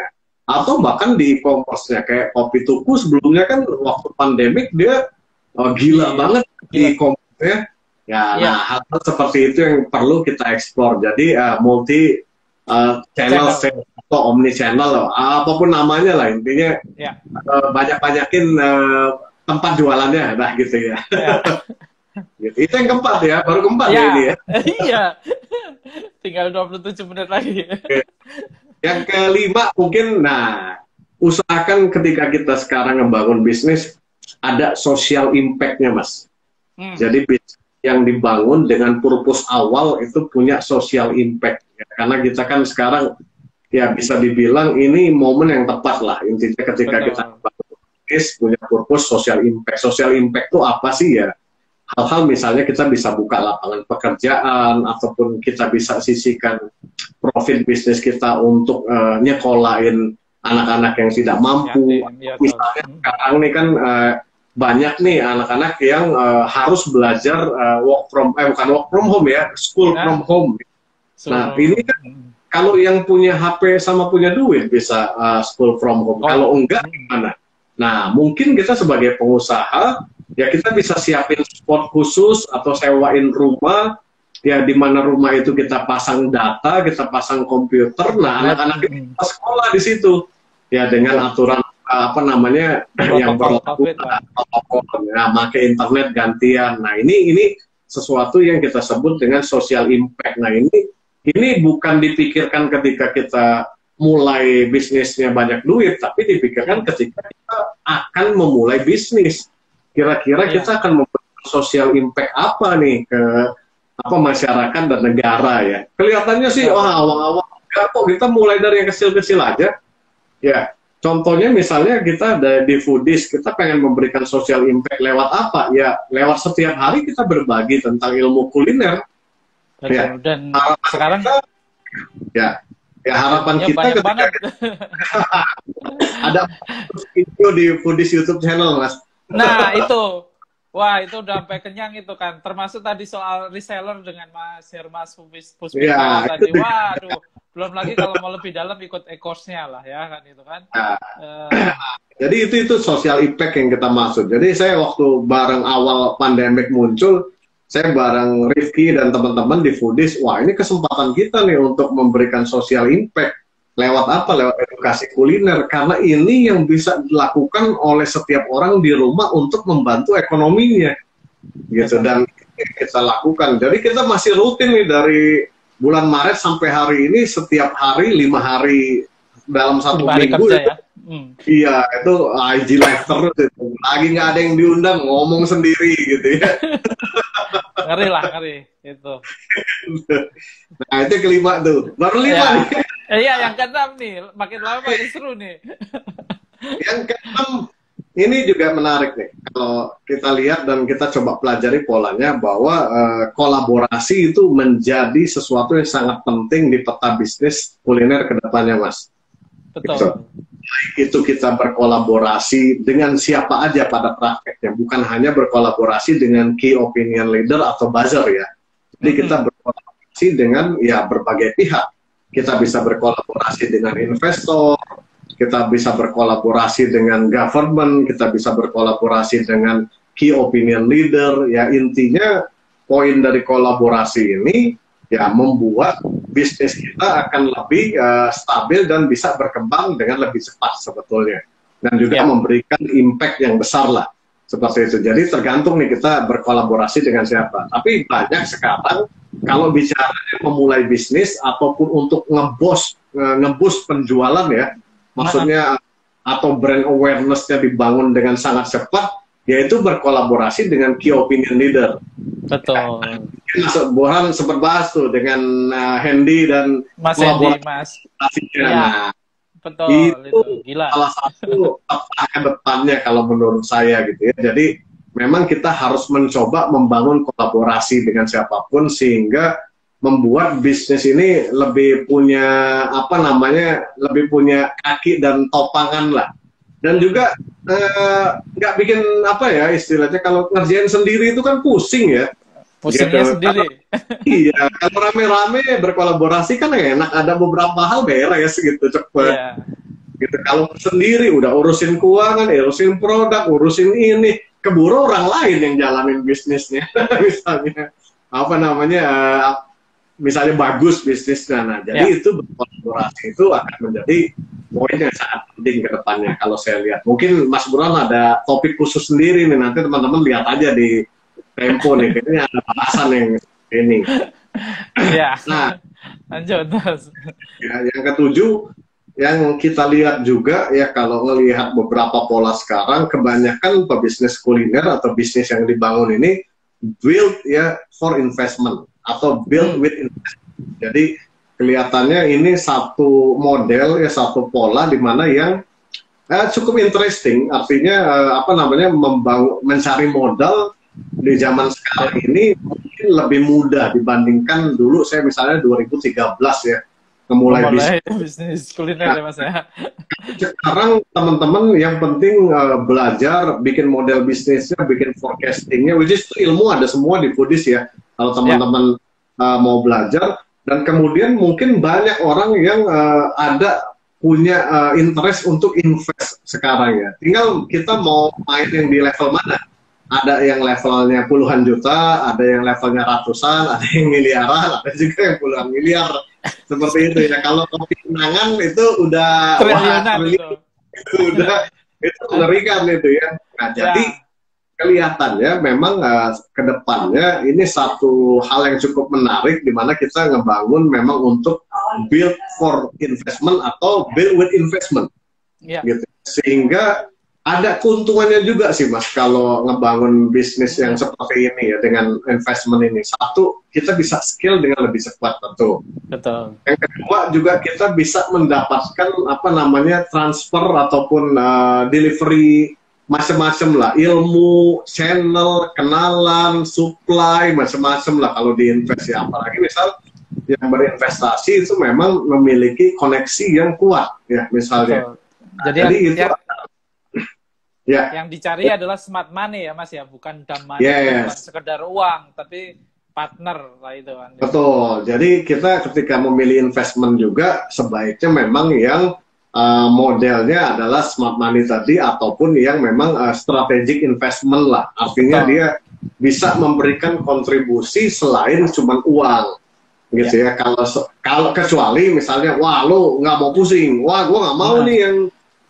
Speaker 2: atau bahkan di e-commerce-nya kayak Kopi Tuku sebelumnya kan waktu pandemik dia gila banget di e-commerce-nya. Ya, nah hal-hal seperti itu yang perlu kita eksplor. Jadi multi channel atau omni channel, apapun namanya lah intinya, banyak-banyakin tempat jualannya, nah gitu ya. Gitu. Itu yang keempat ya, baru keempat ya ini ya.
Speaker 1: Iya, tinggal 27 menit lagi.
Speaker 2: Yang kelima mungkin, nah usahakan ketika kita sekarang membangun bisnis ada social impact-nya Mas. Jadi yang dibangun dengan purpose awal itu punya social impact ya. Karena kita kan sekarang ya bisa dibilang ini momen yang tepat lah intinya ketika kita bangun bisnis punya purpose social impact. Social impact itu apa sih ya? Hal-hal misalnya kita bisa buka lapangan pekerjaan, ataupun kita bisa sisihkan profit bisnis kita untuk nyekolahin anak-anak yang tidak mampu. Misalnya sekarang nih kan banyak nih anak-anak yang harus belajar bukan work from home ya, school from home. Nah ini kan kalau yang punya HP sama punya duit bisa school from home. Kalau enggak gimana? Nah mungkin kita sebagai pengusaha ya kita bisa siapin spot khusus atau sewain rumah ya, di mana rumah itu kita pasang data, kita pasang komputer. Nah anak-anak kita sekolah di situ ya dengan aturan apa namanya yang berlaku, nah, pakai internet gantian. Nah ini sesuatu yang kita sebut dengan social impact. Nah ini bukan dipikirkan ketika kita mulai bisnisnya banyak duit, tapi dipikirkan ketika kita akan memulai bisnis. Kira-kira kita akan memberikan social impact apa nih ke apa masyarakat dan negara ya. Kelihatannya sih awal-awal kok kita mulai dari yang kecil-kecil aja. Ya, contohnya misalnya kita di Foodies, kita pengen memberikan social impact lewat apa? Ya, lewat setiap hari kita berbagi tentang ilmu kuliner.
Speaker 1: Betul. Ya. Dan sekarang
Speaker 2: kita harapan kita ketika ada video di Foodies YouTube channel, Mas.
Speaker 1: Nah, itu. Wah, itu udah sampai kenyang itu kan. Termasuk tadi soal reseller dengan Mas Hermas Puspita tadi. Waduh, belum lagi kalau mau lebih dalam ikut e-course-nya lah ya kan itu kan.
Speaker 2: Jadi itu social impact yang kita maksud. Jadi saya waktu bareng awal pandemik muncul, saya bareng Rifki dan teman-teman di Foodies, wah ini kesempatan kita nih untuk memberikan social impact. Lewat apa? Lewat edukasi kuliner. Karena ini yang bisa dilakukan oleh setiap orang di rumah untuk membantu ekonominya. Gitu. Dan kita lakukan. Jadi kita masih rutin nih dari bulan Maret sampai hari ini, setiap hari 5 hari dalam 1 minggu. Ya? Iya, itu IG live terus. Itu. Lagi nggak ada yang diundang, ngomong sendiri gitu ya.
Speaker 1: Ngeri lah, ngeri. Itu.
Speaker 2: Nah, itu kelima tuh. Baru 5 nih.
Speaker 1: Iya, yang keenam nih. Makin lama makin seru nih.
Speaker 2: Yang keenam, ini juga menarik nih. Kalau kita lihat dan kita coba pelajari polanya, bahwa kolaborasi itu menjadi sesuatu yang sangat penting di peta bisnis kuliner ke depannya, Mas.
Speaker 1: Betul.
Speaker 2: Gitu. Itu kita berkolaborasi dengan siapa aja pada prakteknya. Bukan hanya berkolaborasi dengan key opinion leader atau buzzer ya. Jadi kita berkolaborasi dengan ya berbagai pihak. Kita bisa berkolaborasi dengan investor, kita bisa berkolaborasi dengan government, kita bisa berkolaborasi dengan key opinion leader. Ya intinya poin dari kolaborasi ini ya membuat bisnis kita akan lebih stabil dan bisa berkembang dengan lebih cepat sebetulnya. Dan juga memberikan impact yang besar lah. Seperti itu. Jadi tergantung nih kita berkolaborasi dengan siapa. Tapi banyak sekarang kalau bicara memulai bisnis ataupun untuk ngeboost penjualan ya, maksudnya atau brand awareness-nya dibangun dengan sangat cepat, yaitu berkolaborasi dengan key opinion leader.
Speaker 1: Betul.
Speaker 2: Bohan sempat bahas tuh dengan Hendy dan
Speaker 1: Mas Hendy, Mas.
Speaker 2: Ya. Nah,
Speaker 1: betul,
Speaker 2: itu
Speaker 1: gila.
Speaker 2: Salah satu ke depannya kalau menurut saya gitu ya. Jadi memang kita harus mencoba membangun kolaborasi dengan siapapun sehingga membuat bisnis ini lebih punya lebih punya kaki dan topangan lah. Dan juga nggak bikin istilahnya kalau ngerjain sendiri itu kan pusing ya.
Speaker 1: Pusingnya gitu. Sendiri.
Speaker 2: Iya, kalau rame-rame berkolaborasi kan enak, ada beberapa hal beres gitu cepet. Yeah. Gitu. Kalau sendiri udah urusin keuangan, urusin produk, urusin ini, keburu orang lain yang jalanin bisnisnya. Misalnya misalnya bagus bisnisnya. Nah, jadi itu berkolaborasi itu akan menjadi poin yang sangat penting ke depannya kalau saya lihat. Mungkin Mas Burhan ada topik khusus sendiri nih, nanti teman-teman lihat aja di Tempo nih, kayaknya ada bahasan yang ini.
Speaker 1: Ya. Nah, lanjut terus.
Speaker 2: Ya, yang ketujuh, yang kita lihat juga ya kalau ngelihat beberapa pola sekarang, kebanyakan pebisnis kuliner atau bisnis yang dibangun ini build ya for investment atau build with investment. Jadi kelihatannya ini satu model ya, satu pola di mana yang cukup interesting. Artinya mencari modal di zaman sekarang ini mungkin lebih mudah dibandingkan dulu. Saya misalnya 2013 ya memulai
Speaker 1: bisnis kuliner ya Mas ya.
Speaker 2: Sekarang teman-teman yang penting belajar bikin model bisnisnya, bikin forecastingnya, which is ilmu ada semua di Foodies ya. Kalau teman-teman mau belajar, dan kemudian mungkin banyak orang yang punya interest untuk invest sekarang ya. Tinggal kita mau main yang di level mana. Ada yang levelnya puluhan juta, ada yang levelnya ratusan, ada yang miliaran, ada juga yang puluhan miliar. Seperti itu ya. Kalau kopi kenangan itu udah itu mengerikan itu ya. Nah, jadi kelihatannya memang ke depannya ini satu hal yang cukup menarik di mana kita ngebangun memang untuk build for investment atau build with investment. Gitu. Sehingga ada keuntungannya juga sih Mas kalau ngebangun bisnis yang seperti ini ya dengan investment ini. Satu, kita bisa scale dengan lebih cepat tentu.
Speaker 1: Betul.
Speaker 2: Yang kedua juga kita bisa mendapatkan transfer ataupun delivery macam-macam lah, ilmu, channel, kenalan, supply, macam-macam lah kalau diinvest ya. Apalagi misal yang berinvestasi itu memang memiliki koneksi yang kuat ya misalnya.
Speaker 1: Nah, jadi itu yang dicari adalah smart money ya Mas ya, bukan dumb money, bukan sekedar uang, tapi partner lah itu kan.
Speaker 2: Betul. Jadi kita ketika memilih investment juga sebaiknya memang yang modelnya adalah smart money tadi ataupun yang memang strategic investment lah. Artinya dia bisa memberikan kontribusi selain cuma uang. Gitu ya. Kalau kecuali misalnya, wah lo nggak mau pusing, wah gue nggak mau nih yang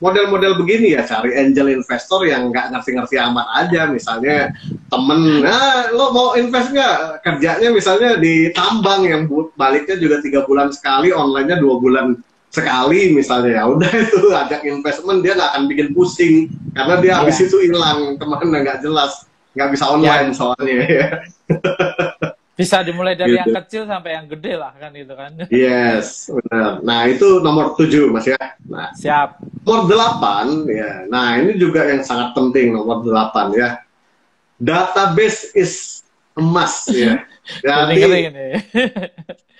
Speaker 2: model-model begini ya, cari angel investor yang nggak ngerti-ngerti amat aja. Misalnya temen, lo mau invest nggak? Kerjanya misalnya di tambang yang baliknya juga 3 bulan sekali, online-nya 2 bulan sekali misalnya. Ya udah itu ajak investment, dia nggak akan bikin pusing karena dia habis itu hilang kemana nggak jelas, nggak bisa online soalnya ya.
Speaker 1: Bisa dimulai dari yang kecil sampai yang gede lah kan itu kan.
Speaker 2: Yes, benar. Nah itu nomor 7 Mas ya. Nah,
Speaker 1: siap.
Speaker 2: Nomor 8 ya. Nah ini juga yang sangat penting nomor 8 ya. Database is a must ya. Jadi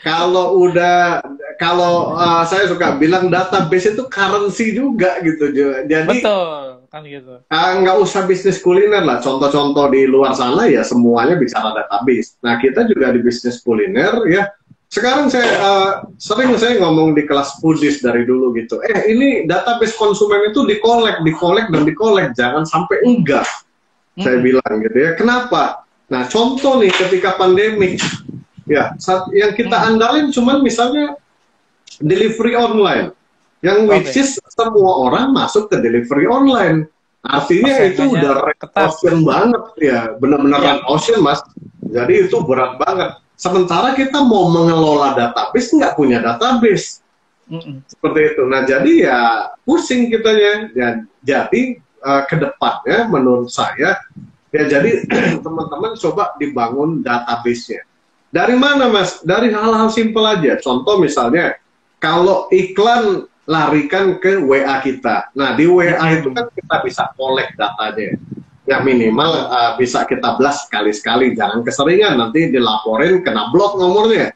Speaker 2: kalau saya suka bilang database itu currency juga gitu. Jadi
Speaker 1: betul kan gitu.
Speaker 2: Nggak usah bisnis kuliner lah. Contoh-contoh di luar sana ya semuanya bicara database. Nah kita juga di bisnis kuliner ya. Sekarang sering saya ngomong di kelas Foodies dari dulu gitu. Ini database konsumen itu dikolek dan dikolek. Jangan sampai enggak. Saya bilang gitu ya. Kenapa? Nah contoh nih ketika pandemi. Ya, yang kita andalin cuman misalnya delivery online. Yang which is semua orang masuk ke delivery online. Artinya itu
Speaker 1: Persaingannya
Speaker 2: udah red
Speaker 1: ketat.
Speaker 2: ocean banget ya, benar-benar
Speaker 1: Ya.
Speaker 2: red ocean Mas. Jadi itu berat banget. Sementara kita mau mengelola database, nggak punya database. Seperti itu. Nah, jadi ya pusing kitanya. Ya, jadi ke depannya menurut saya, ya jadi teman-teman coba dibangun database-nya. Dari mana Mas? Dari hal-hal simpel aja. Contoh misalnya, kalau iklan larikan ke WA kita. Nah, di WA itu kan kita bisa collect datanya. Ya minimal bisa kita blast sekali-sekali, jangan keseringan, nanti dilaporin kena blok nomornya.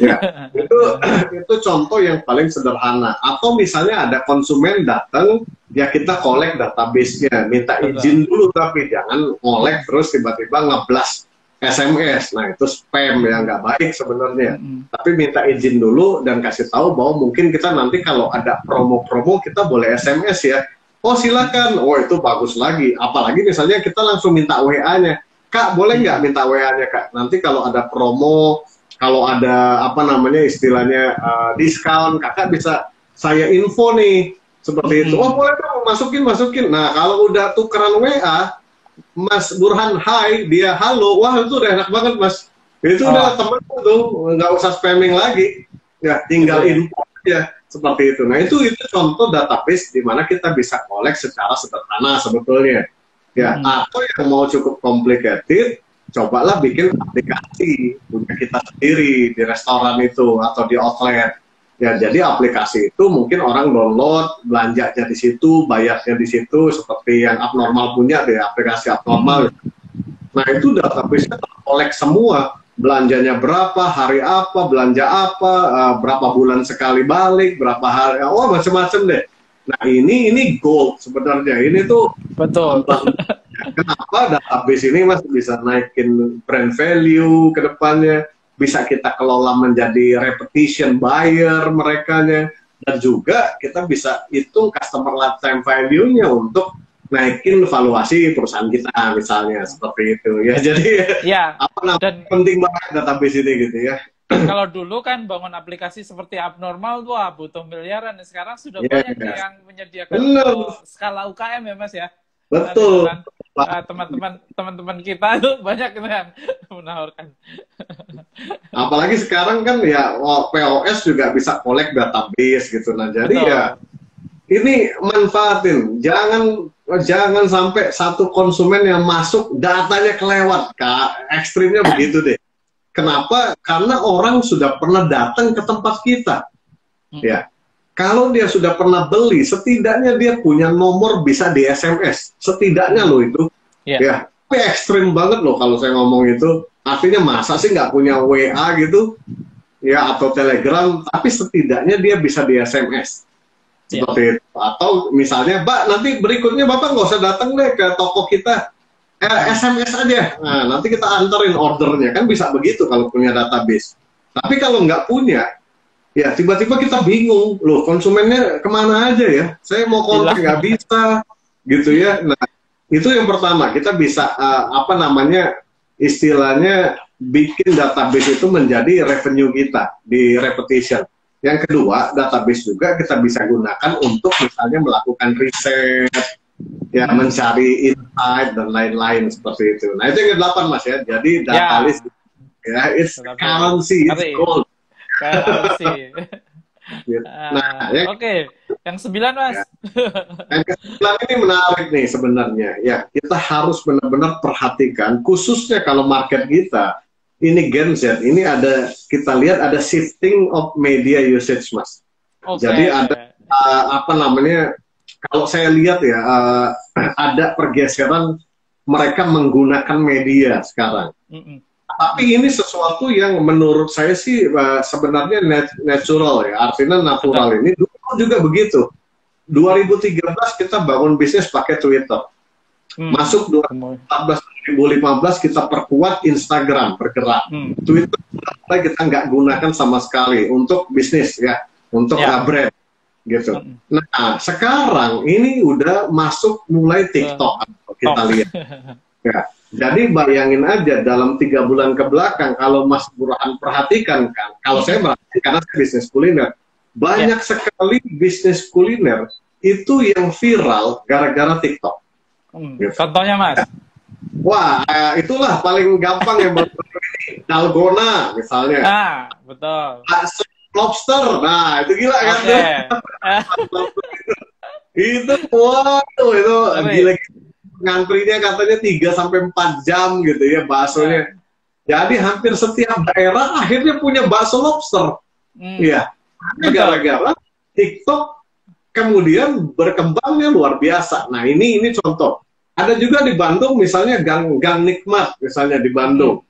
Speaker 2: Ya, itu contoh yang paling sederhana. Atau misalnya ada konsumen datang, ya kita collect database-nya, minta izin dulu, tapi jangan collect terus tiba-tiba ngeblast SMS. Nah, itu spam yang nggak baik sebenarnya. Tapi minta izin dulu dan kasih tahu bahwa mungkin kita nanti kalau ada promo-promo kita boleh SMS ya. Oh silakan, oh itu bagus lagi. Apalagi misalnya kita langsung minta WA-nya. Kak, boleh nggak minta WA-nya Kak? Nanti kalau ada promo, kalau ada apa namanya istilahnya diskon, Kakak bisa saya info nih. Seperti itu. Oh boleh dong, masukin. Nah kalau udah tukeran WA, Mas Burhan hai, dia halo, wah itu udah enak banget Mas. Itu udah temen tuh, nggak usah spamming lagi. Ya tinggal info aja. Seperti itu. Nah, itu contoh database di mana kita bisa collect secara sederhana sebetulnya. Ya, atau yang mau cukup complicated, cobalah bikin aplikasi punya kita sendiri di restoran itu atau di outlet. Ya, jadi aplikasi itu mungkin orang download, belanjanya di situ, bayarnya di situ, seperti yang abnormal punya deh, aplikasi abnormal. Nah, itu database-nya collect semua. Belanjanya berapa, hari apa, belanja apa, berapa bulan sekali balik, berapa hari, oh macam-macam deh. Nah ini gold sebenarnya, ini tuh
Speaker 1: betul.
Speaker 2: Kenapa database ini Mas bisa naikin brand value ke depannya, bisa kita kelola menjadi repetition buyer merekanya, dan juga kita bisa hitung customer lifetime value-nya untuk naikin valuasi perusahaan kita misalnya seperti itu ya. Jadi
Speaker 1: ya,
Speaker 2: apa namanya penting banget database ini gitu ya.
Speaker 1: Kalau dulu kan bangun aplikasi seperti abnormal tuh butuh miliaran. Sekarang sudah banyak yang menyediakan skala UKM ya Mas ya.
Speaker 2: Betul.
Speaker 1: Teman-teman kita tuh banyak yang menawarkan.
Speaker 2: Apalagi sekarang kan ya POS juga bisa collect database gitu. Nah jadi ya ini manfaatin, jangan sampai satu konsumen yang masuk datanya kelewat, Kak. Ekstrimnya begitu deh. Kenapa? Karena orang sudah pernah datang ke tempat kita. Ya. Kalau dia sudah pernah beli, setidaknya dia punya nomor bisa di SMS. Setidaknya loh itu. Ya. Tapi ekstrim banget loh kalau saya ngomong itu. Artinya masa sih nggak punya WA gitu? Ya, atau Telegram, tapi setidaknya dia bisa di SMS. Seperti itu. Atau misalnya, Mbak, nanti berikutnya Bapak nggak usah datang deh ke toko kita, SMS aja. Nah, nanti kita anterin ordernya. Kan bisa begitu kalau punya database. Tapi kalau nggak punya, ya tiba-tiba kita bingung. Loh, konsumennya kemana aja ya? Saya mau kontak nggak bisa, gitu ya. Nah, itu yang pertama. Kita bisa, istilahnya, bikin database itu menjadi revenue kita di repetition. Yang kedua, database juga kita bisa gunakan untuk misalnya melakukan riset, ya mencari insight dan lain-lain seperti itu. Nah itu yang ke-8 Mas ya. Jadi data list, ya it's currency, it's gold.
Speaker 1: Currency.
Speaker 2: Nah,
Speaker 1: Oke. Yang 9 Mas.
Speaker 2: Ya. Yang ke-9 ini menarik nih sebenarnya. Ya kita harus benar-benar perhatikan, khususnya kalau market kita. Ini Gen Z, ini ada, kita lihat ada shifting of media usage, Mas. Jadi ada, kalau saya lihat ya, ada pergeseran mereka menggunakan media sekarang. Tapi ini sesuatu yang menurut saya sih sebenarnya natural ya, artinya natural ini. Dulu juga begitu. 2013 kita bangun bisnis pakai Twitter. Masuk 2014-2015 kita perkuat Instagram bergerak. Twitter kita nggak gunakan sama sekali untuk bisnis ya, untuk brand gitu. Nah sekarang ini udah masuk mulai TikTok kita lihat. Ya, jadi bayangin aja dalam 3 bulan ke belakang kalau Mas Burhan perhatikan kan, kalau saya perhatikan karena saya bisnis kuliner, banyak sekali bisnis kuliner itu yang viral gara-gara TikTok. Gitu.
Speaker 1: Contohnya Mas?
Speaker 2: Wah, itulah paling gampang yang dalgona misalnya.
Speaker 1: Ah, betul.
Speaker 2: Lobster, nah itu gila kan?
Speaker 1: Okay.
Speaker 2: Itu, waduh, itu gila. Ngantrinya katanya 3 sampai 4 jam gitu ya baksonya. Jadi hampir setiap daerah akhirnya punya bakso lobster. Iya. Gara-gara TikTok kemudian berkembangnya luar biasa. Nah ini contoh. Ada juga di Bandung misalnya Gang Nikmat misalnya di Bandung.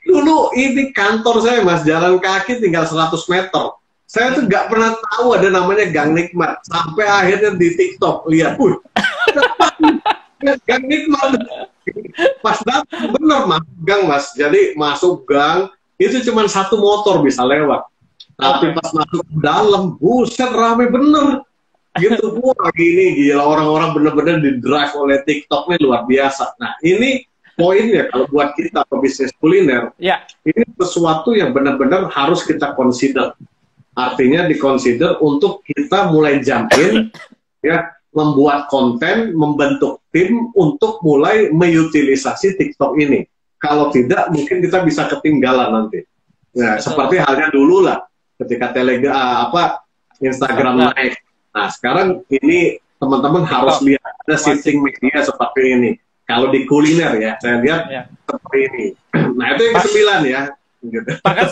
Speaker 2: Dulu ini kantor saya Mas, jalan kaki tinggal 100 meter. Saya tuh nggak pernah tahu ada namanya Gang Nikmat. Sampai akhirnya di TikTok lihat, Gang Nikmat. Pas datang bener masuk gang Mas. Jadi masuk gang itu cuma 1 motor bisa lewat. Tapi pas masuk ke dalam, buset rame bener. Gitu, wah gini gila, orang-orang bener-bener di-drive oleh TikTok ini luar biasa. Nah ini poinnya kalau buat kita pebisnis kuliner, ini sesuatu yang benar-benar harus kita consider. Artinya di-consider untuk kita mulai jamin, ya, membuat konten, membentuk tim untuk mulai mengutilisasi TikTok ini. Kalau tidak, mungkin kita bisa ketinggalan nanti. Nah, seperti halnya dulu lah, ketika Instagram naik. Nah, sekarang ini teman-teman harus lihat ada shifting media seperti ini. Kalau di kuliner ya, saya lihat seperti ini. Nah, itu yang ke-9 ya. Gitu.
Speaker 1: Bahkan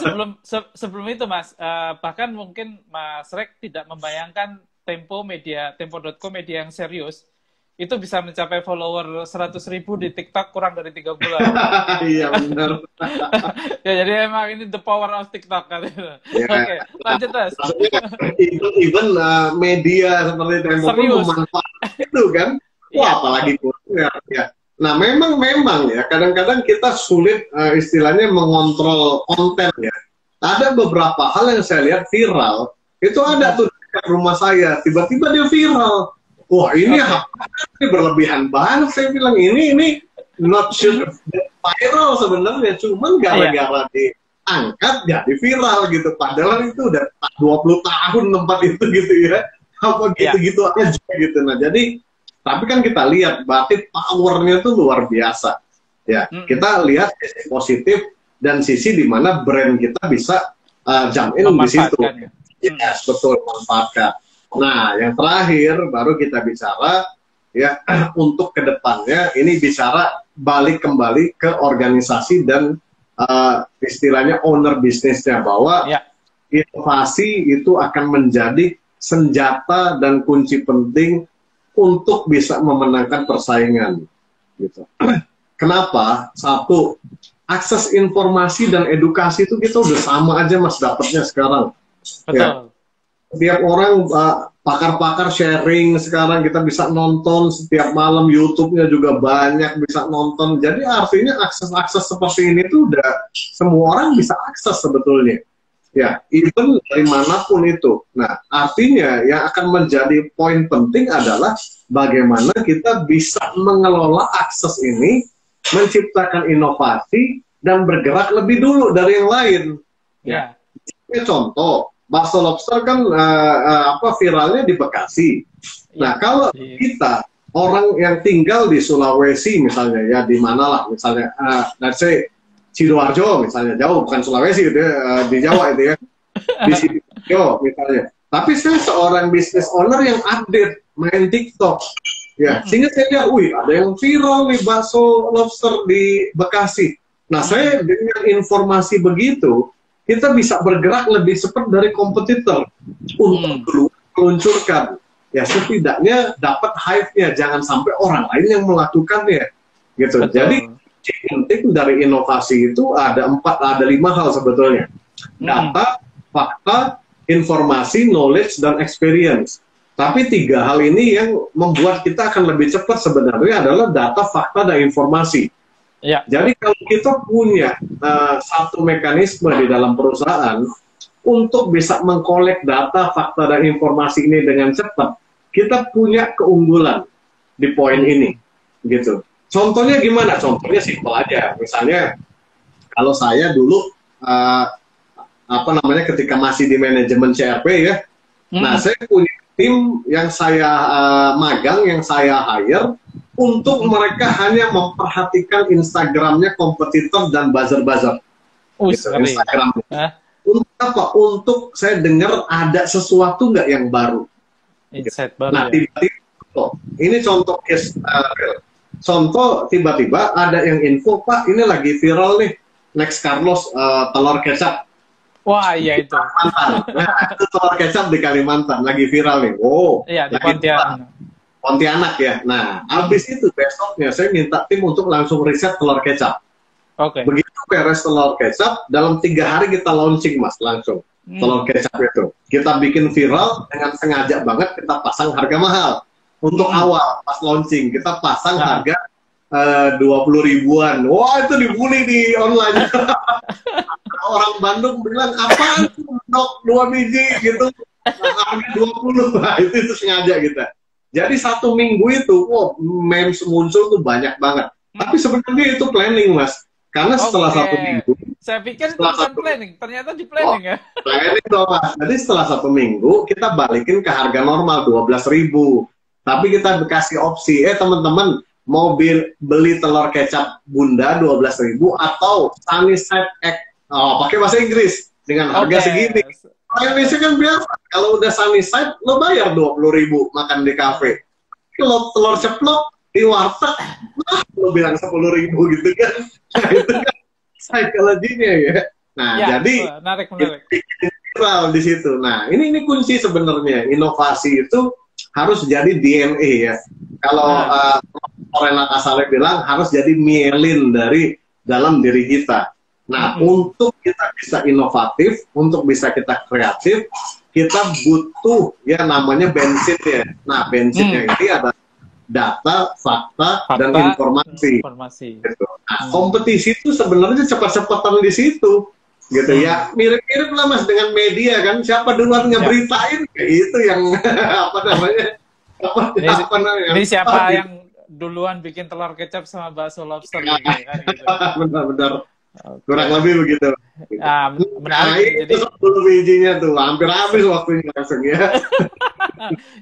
Speaker 1: sebelum itu Mas, bahkan mungkin Mas Rek tidak membayangkan Tempo.co media yang serius, itu bisa mencapai follower 100.000 di TikTok kurang dari 3 bulan.
Speaker 2: Iya benar.
Speaker 1: Ya jadi emang ini the power of TikTok kan. Oke, lanjut Mas.
Speaker 2: Even media seperti Tempo pun memanfaatkan itu kan. Wah, apalagi kuliner ya. Nah, memang ya kadang-kadang kita sulit istilahnya mengontrol konten ya. Ada beberapa hal yang saya lihat viral, itu ada tuh dekat rumah saya, tiba-tiba dia viral. Wah, ini berlebihan banget, saya bilang ini not sure viral sebenarnya, cuman gara-gara diangkat jadi viral gitu. Padahal itu udah 20 tahun tempat itu gitu ya. Apa gitu-gitu aja gitu. Nah, jadi tapi kan kita lihat berarti powernya itu luar biasa. Ya, kita lihat sisi positif dan sisi di mana brand kita bisa jump in di situ. Yes, betul, manfaatkan. Nah, yang terakhir baru kita bicara ya untuk kedepannya ini bicara balik kembali ke organisasi dan istilahnya owner bisnisnya bahwa inovasi itu akan menjadi senjata dan kunci penting untuk bisa memenangkan persaingan. Gitu. Kenapa? Satu, akses informasi dan edukasi itu kita udah sama aja Mas dapatnya sekarang.
Speaker 1: Betul.
Speaker 2: Ya. Setiap orang pakar-pakar sharing sekarang kita bisa nonton setiap malam, YouTube-nya juga banyak bisa nonton. Jadi artinya akses-akses seperti ini tuh udah semua orang bisa akses sebetulnya. Ya, even dari manapun itu. Nah, artinya yang akan menjadi poin penting adalah bagaimana kita bisa mengelola akses ini, menciptakan inovasi dan bergerak lebih dulu dari yang lain. Ya, contoh. Bakso lobster kan viralnya di Bekasi. Nah, kalau kita orang yang tinggal di Sulawesi misalnya ya di mana lah misalnya let's say Sidoarjo misalnya, jauh bukan Sulawesi gitu ya, di Jawa itu ya. Di Sidoarjo misalnya. Tapi saya seorang business owner yang update main TikTok. Ya, sehingga saya lihat, ada yang viral nih bakso lobster di Bekasi. Nah, saya dengan informasi begitu kita bisa bergerak lebih cepat dari kompetitor untuk meluncurkan. Ya setidaknya dapat hype-nya, jangan sampai orang lain yang melakukannya. Gitu. Betul. Jadi penting dari inovasi itu ada 5 hal sebetulnya. Data, fakta, informasi, knowledge, dan experience. Tapi 3 hal ini yang membuat kita akan lebih cepat sebenarnya adalah data, fakta, dan informasi. Ya. Jadi kalau kita punya satu mekanisme di dalam perusahaan untuk bisa mengkolek data, fakta, dan informasi ini dengan cepat, kita punya keunggulan di poin ini, gitu. Contohnya gimana? Contohnya simpel aja. Misalnya kalau saya dulu ketika masih di manajemen CRP ya, nah saya punya tim yang saya magang, yang saya hire untuk mereka hanya memperhatikan Instagramnya kompetitor dan buzzer-buzzer. Gitu, Instagram. Untuk apa? Untuk saya dengar ada sesuatu nggak yang baru.
Speaker 1: Insight baru.
Speaker 2: Nah, tiba-tiba, ini contoh case real. Contoh tiba-tiba ada yang info, Pak, ini lagi viral nih, Next Carlos telur kecap.
Speaker 1: Wah, iya itu.
Speaker 2: Nah, itu telur kecap di Kalimantan lagi viral nih. Oh,
Speaker 1: iya di Pontianak.
Speaker 2: Pontianak ya. Nah, habis itu besoknya saya minta tim untuk langsung riset telur kecap.
Speaker 1: Oke.
Speaker 2: Begitu beres telur kecap, dalam 3 hari kita launching, Mas, langsung. Telur kecap itu. Kita bikin viral dengan sengaja banget kita pasang harga mahal. Untuk awal, pas launching, kita pasang harga 20 ribuan. Wah, itu dibully di online. Orang Bandung bilang, apaan tuh, dok, 2 biji gitu. Harga 20. Nah, itu sengaja kita. Jadi 1 minggu itu, memes muncul tuh banyak banget. Tapi sebenarnya itu planning, Mas. Karena setelah 1 minggu,
Speaker 1: saya pikir itu bukan planning, ternyata di planning ya.
Speaker 2: Planning dong, Mas. Jadi setelah 1 minggu kita balikin ke harga normal 12.000. Tapi kita kasih opsi, teman-teman mau beli telur kecap bunda 12.000 atau sunny side egg, pakai bahasa Inggris dengan harga segini. Kalau Indonesia kan biasa, kalau udah sunny side lo bayar 20.000 makan di kafe. Kalau telur ceplok di warteg, lo bilang 10.000 gitu kan. Nah, itu kan psikologinya ya. Nah, ya, jadi
Speaker 1: menarik.
Speaker 2: Viral di situ. Nah, ini kunci sebenarnya. Inovasi itu harus jadi DNA ya. Kalau Renat Asale bilang harus jadi mielin dari dalam diri kita. Nah, untuk kita bisa inovatif, untuk bisa kita kreatif, kita butuh ya namanya bensin ya. Nah, bensinnya ini ada data, fakta, dan informasi. Gitu. Nah, kompetisi itu sebenarnya cepat-cepatan di situ, gitu ya. Mirip-mirip lah, Mas, dengan media kan. Siapa duluan ngeberitain, kayak itu yang apa namanya?
Speaker 1: Ini siapa yang duluan bikin telur kecap sama bakso lobster gitu kan? Gitu.
Speaker 2: Benar-benar. Kurang lebih begitu.
Speaker 1: Menarik.
Speaker 2: Jadi 10 bijinya tuh hampir habis waktunya langsung ya.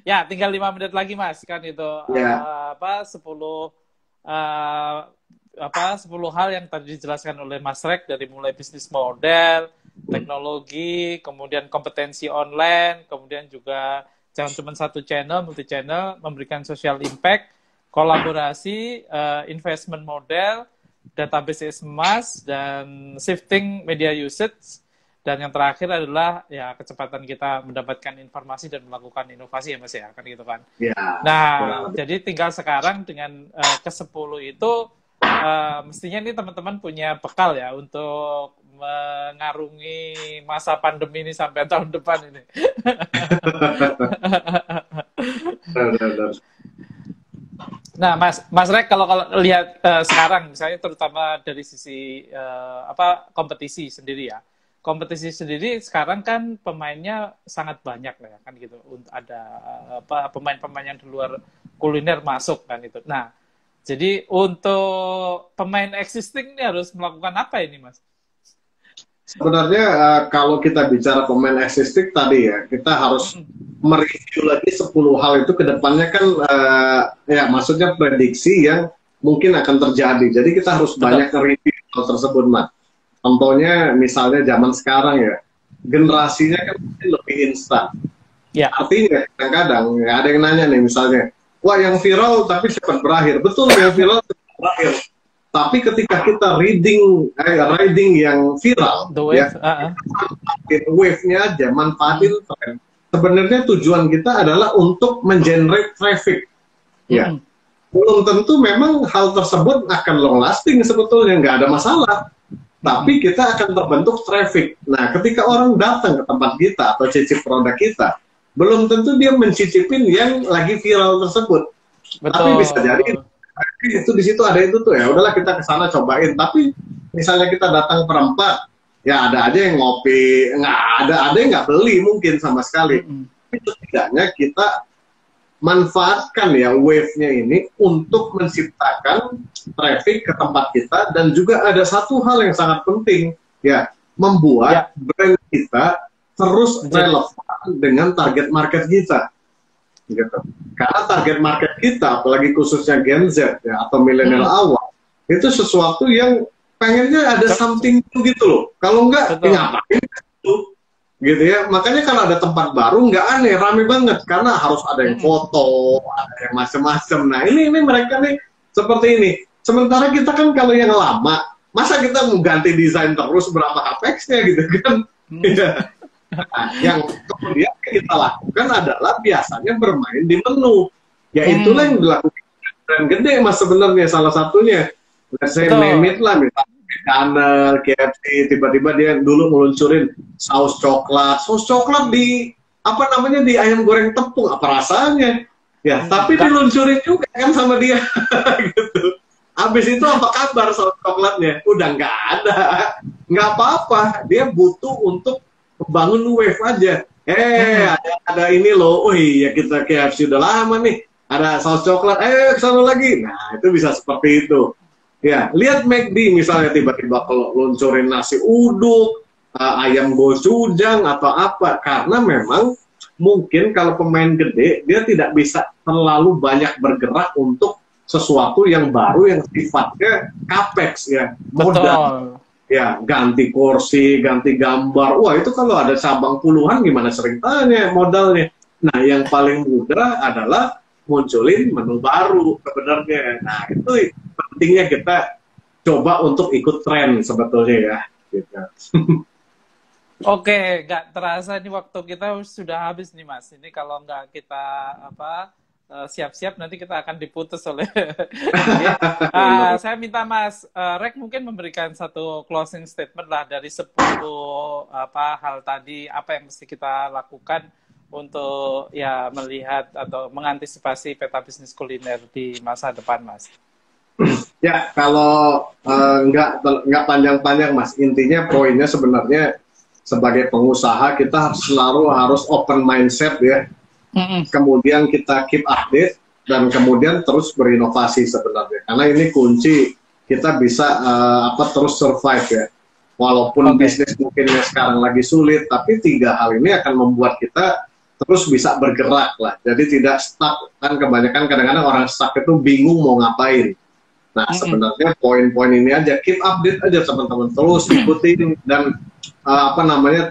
Speaker 1: Ya, tinggal 5 menit lagi, Mas, kan itu. 10 hal yang tadi dijelaskan oleh Mas Rek, dari mulai bisnis model, teknologi, kemudian kompetensi online, kemudian juga jangan cuma satu channel, multi channel, memberikan social impact, kolaborasi, investment model, database is must, dan shifting media usage, dan yang terakhir adalah ya kecepatan kita mendapatkan informasi dan melakukan inovasi ya, Mas ya, kan gitu kan.
Speaker 2: Ya,
Speaker 1: nah, jadi tinggal sekarang dengan ke-10 itu mestinya ini teman-teman punya bekal ya untuk mengarungi masa pandemi ini sampai tahun depan ini. Nah, Mas Rek, kalau lihat sekarang misalnya terutama dari sisi kompetisi sendiri ya. Kompetisi sendiri sekarang kan pemainnya sangat banyak ya kan gitu. Ada pemain-pemain yang di luar kuliner masuk kan itu. Nah, jadi untuk pemain existing ini harus melakukan apa ini, Mas?
Speaker 2: Sebenarnya kalau kita bicara pemain existing tadi ya, kita harus mereview lagi 10 hal itu ke depannya kan ya maksudnya prediksi yang mungkin akan terjadi. Jadi kita harus banyak review hal tersebut, Mas. Contohnya misalnya zaman sekarang ya, generasinya kan mungkin lebih instan. Ya. Artinya kadang-kadang ya, ada yang nanya nih misalnya, wah yang viral tapi cepat berakhir. Betul, yang viral cepat berakhir. Tapi ketika kita riding yang viral, wave-nya aja, manfaatin tren. Sebenarnya tujuan kita adalah untuk mengenerate traffic. Ya, belum tentu memang hal tersebut akan long lasting sebetulnya, nggak ada masalah. Tapi kita akan terbentuk traffic. Nah, ketika orang datang ke tempat kita atau cicip produk kita, belum tentu dia mencicipin yang lagi viral tersebut. Betul. Tapi bisa jadi itu di situ ada itu tuh ya udahlah kita ke sana cobain. Tapi misalnya kita datang perempat, ya ada aja yang ngopi, nggak ada yang nggak beli mungkin sama sekali. Tapi setidaknya kita manfaatkan ya wave-nya ini untuk menciptakan traffic ke tempat kita, dan juga ada satu hal yang sangat penting ya, membuat brand kita terus relevan dengan target market kita. gitu. Karena target market kita, apalagi khususnya Gen Z ya, atau milenial awal, itu sesuatu yang pengennya ada something gitu loh. Kalau enggak, ya ngapain itu? Gitu ya. Makanya kalau ada tempat baru nggak aneh, rame banget karena harus ada yang foto, ada yang macam-macam. Nah ini mereka nih seperti ini. Sementara kita kan kalau yang lama, masa kita mau ganti desain terus berapa capex-nya gitu kan? Nah, yang kemudian kita lakukan adalah biasanya bermain di menu. Ya itulah yang dilakukan brand gede mas sebenarnya salah satunya. Let's say name it lah, misalnya McDonald's, KFC, tiba-tiba dia dulu meluncurin saus coklat di apa namanya di ayam goreng tepung, apa rasanya? Ya, tapi diluncurin juga kan sama dia, gitu. Habis itu apa kabar saus coklatnya? Udah nggak ada, nggak apa-apa. Dia butuh untuk membangun wave aja. Ada ini loh, oh iya kita KFC udah lama nih, ada saus coklat, kesana lagi. Nah, itu bisa seperti itu. Ya, lihat McD misalnya tiba-tiba kalau luncurin nasi uduk, ayam gochujang atau apa, karena memang mungkin kalau pemain gede dia tidak bisa terlalu banyak bergerak untuk sesuatu yang baru yang sifatnya capex ya, modal. Ya, ganti kursi, ganti gambar. Wah, itu kalau ada cabang puluhan gimana ceritanya modalnya. Nah, yang paling mudah adalah munculin menu baru sebenarnya. Nah, itu pentingnya kita coba untuk ikut tren sebetulnya ya. Gitu.
Speaker 1: Oke, nggak terasa ini waktu kita sudah habis nih Mas. Ini kalau nggak kita siap-siap nanti kita akan diputus oleh. Saya minta Mas Rek mungkin memberikan satu closing statement lah dari 10 hal tadi, apa yang mesti kita lakukan untuk ya melihat atau mengantisipasi peta bisnis kuliner di masa depan, Mas.
Speaker 2: Ya, kalau nggak panjang-panjang, Mas. Intinya poinnya sebenarnya sebagai pengusaha kita selalu harus open mindset ya. Kemudian kita keep update dan kemudian terus berinovasi sebenarnya. Karena ini kunci kita bisa terus survive ya. Walaupun bisnis mungkin sekarang lagi sulit, tapi 3 hal ini akan membuat kita terus bisa bergerak lah. Jadi tidak stuck. Kan kebanyakan kadang-kadang orang stuck itu bingung mau ngapain. Nah, sebenarnya poin-poin ini aja, keep update aja teman-teman, terus ikutin dan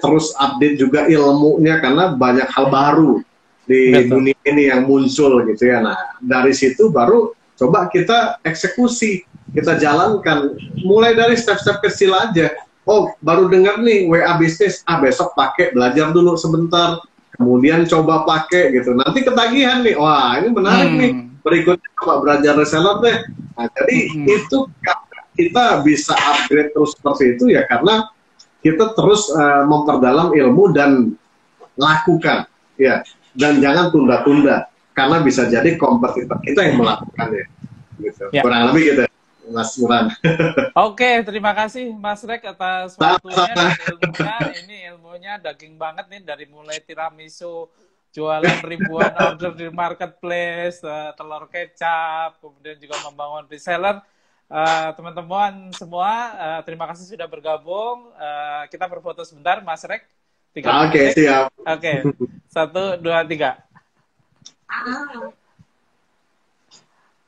Speaker 2: terus update juga ilmunya karena banyak hal baru di dunia ini yang muncul gitu ya. Nah, dari situ baru coba kita eksekusi, kita jalankan mulai dari step-step kecil aja. Oh, baru dengar nih WA bisnis, besok pakai, belajar dulu sebentar, kemudian coba pakai gitu. Nanti ketagihan nih, wah ini menarik nih, berikutnya coba belajar reseller deh. Nah, jadi itu kita bisa upgrade terus seperti itu ya karena kita terus memperdalam ilmu dan lakukan ya, dan jangan tunda-tunda karena bisa jadi kompetitor kita yang melakukannya gitu. Ya. Kurang lebih gitu Mas Muran.
Speaker 1: Oke, terima kasih Mas Rek atas waktunya dan ilmunya. Ini ilmunya daging banget nih, dari mulai tiramisu, jualan ribuan order di marketplace, telur kecap, kemudian juga membangun reseller. Teman-teman semua, terima kasih sudah bergabung. Kita berfoto sebentar, Mas Rek.
Speaker 2: Oke, siap.
Speaker 1: Oke, 1, 2, 3.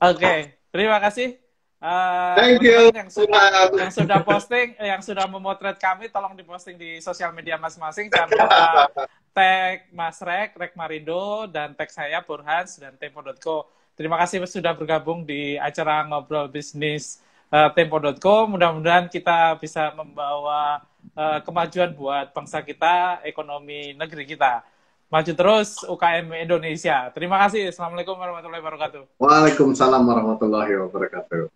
Speaker 1: Oke, terima kasih.
Speaker 2: Thank you.
Speaker 1: Yang sudah posting, yang sudah memotret kami, tolong diposting di sosial media masing-masing. Jangan lupa tag Mas Rek Marindo, dan tag saya Burhans dan Tempo.co. Terima kasih sudah bergabung di acara Ngobrol Bisnis Tempo.co. Mudah-mudahan kita bisa membawa kemajuan buat bangsa kita, ekonomi negeri kita. Maju terus UKM Indonesia. Terima kasih. Assalamualaikum warahmatullahi wabarakatuh.
Speaker 2: Waalaikumsalam warahmatullahi wabarakatuh.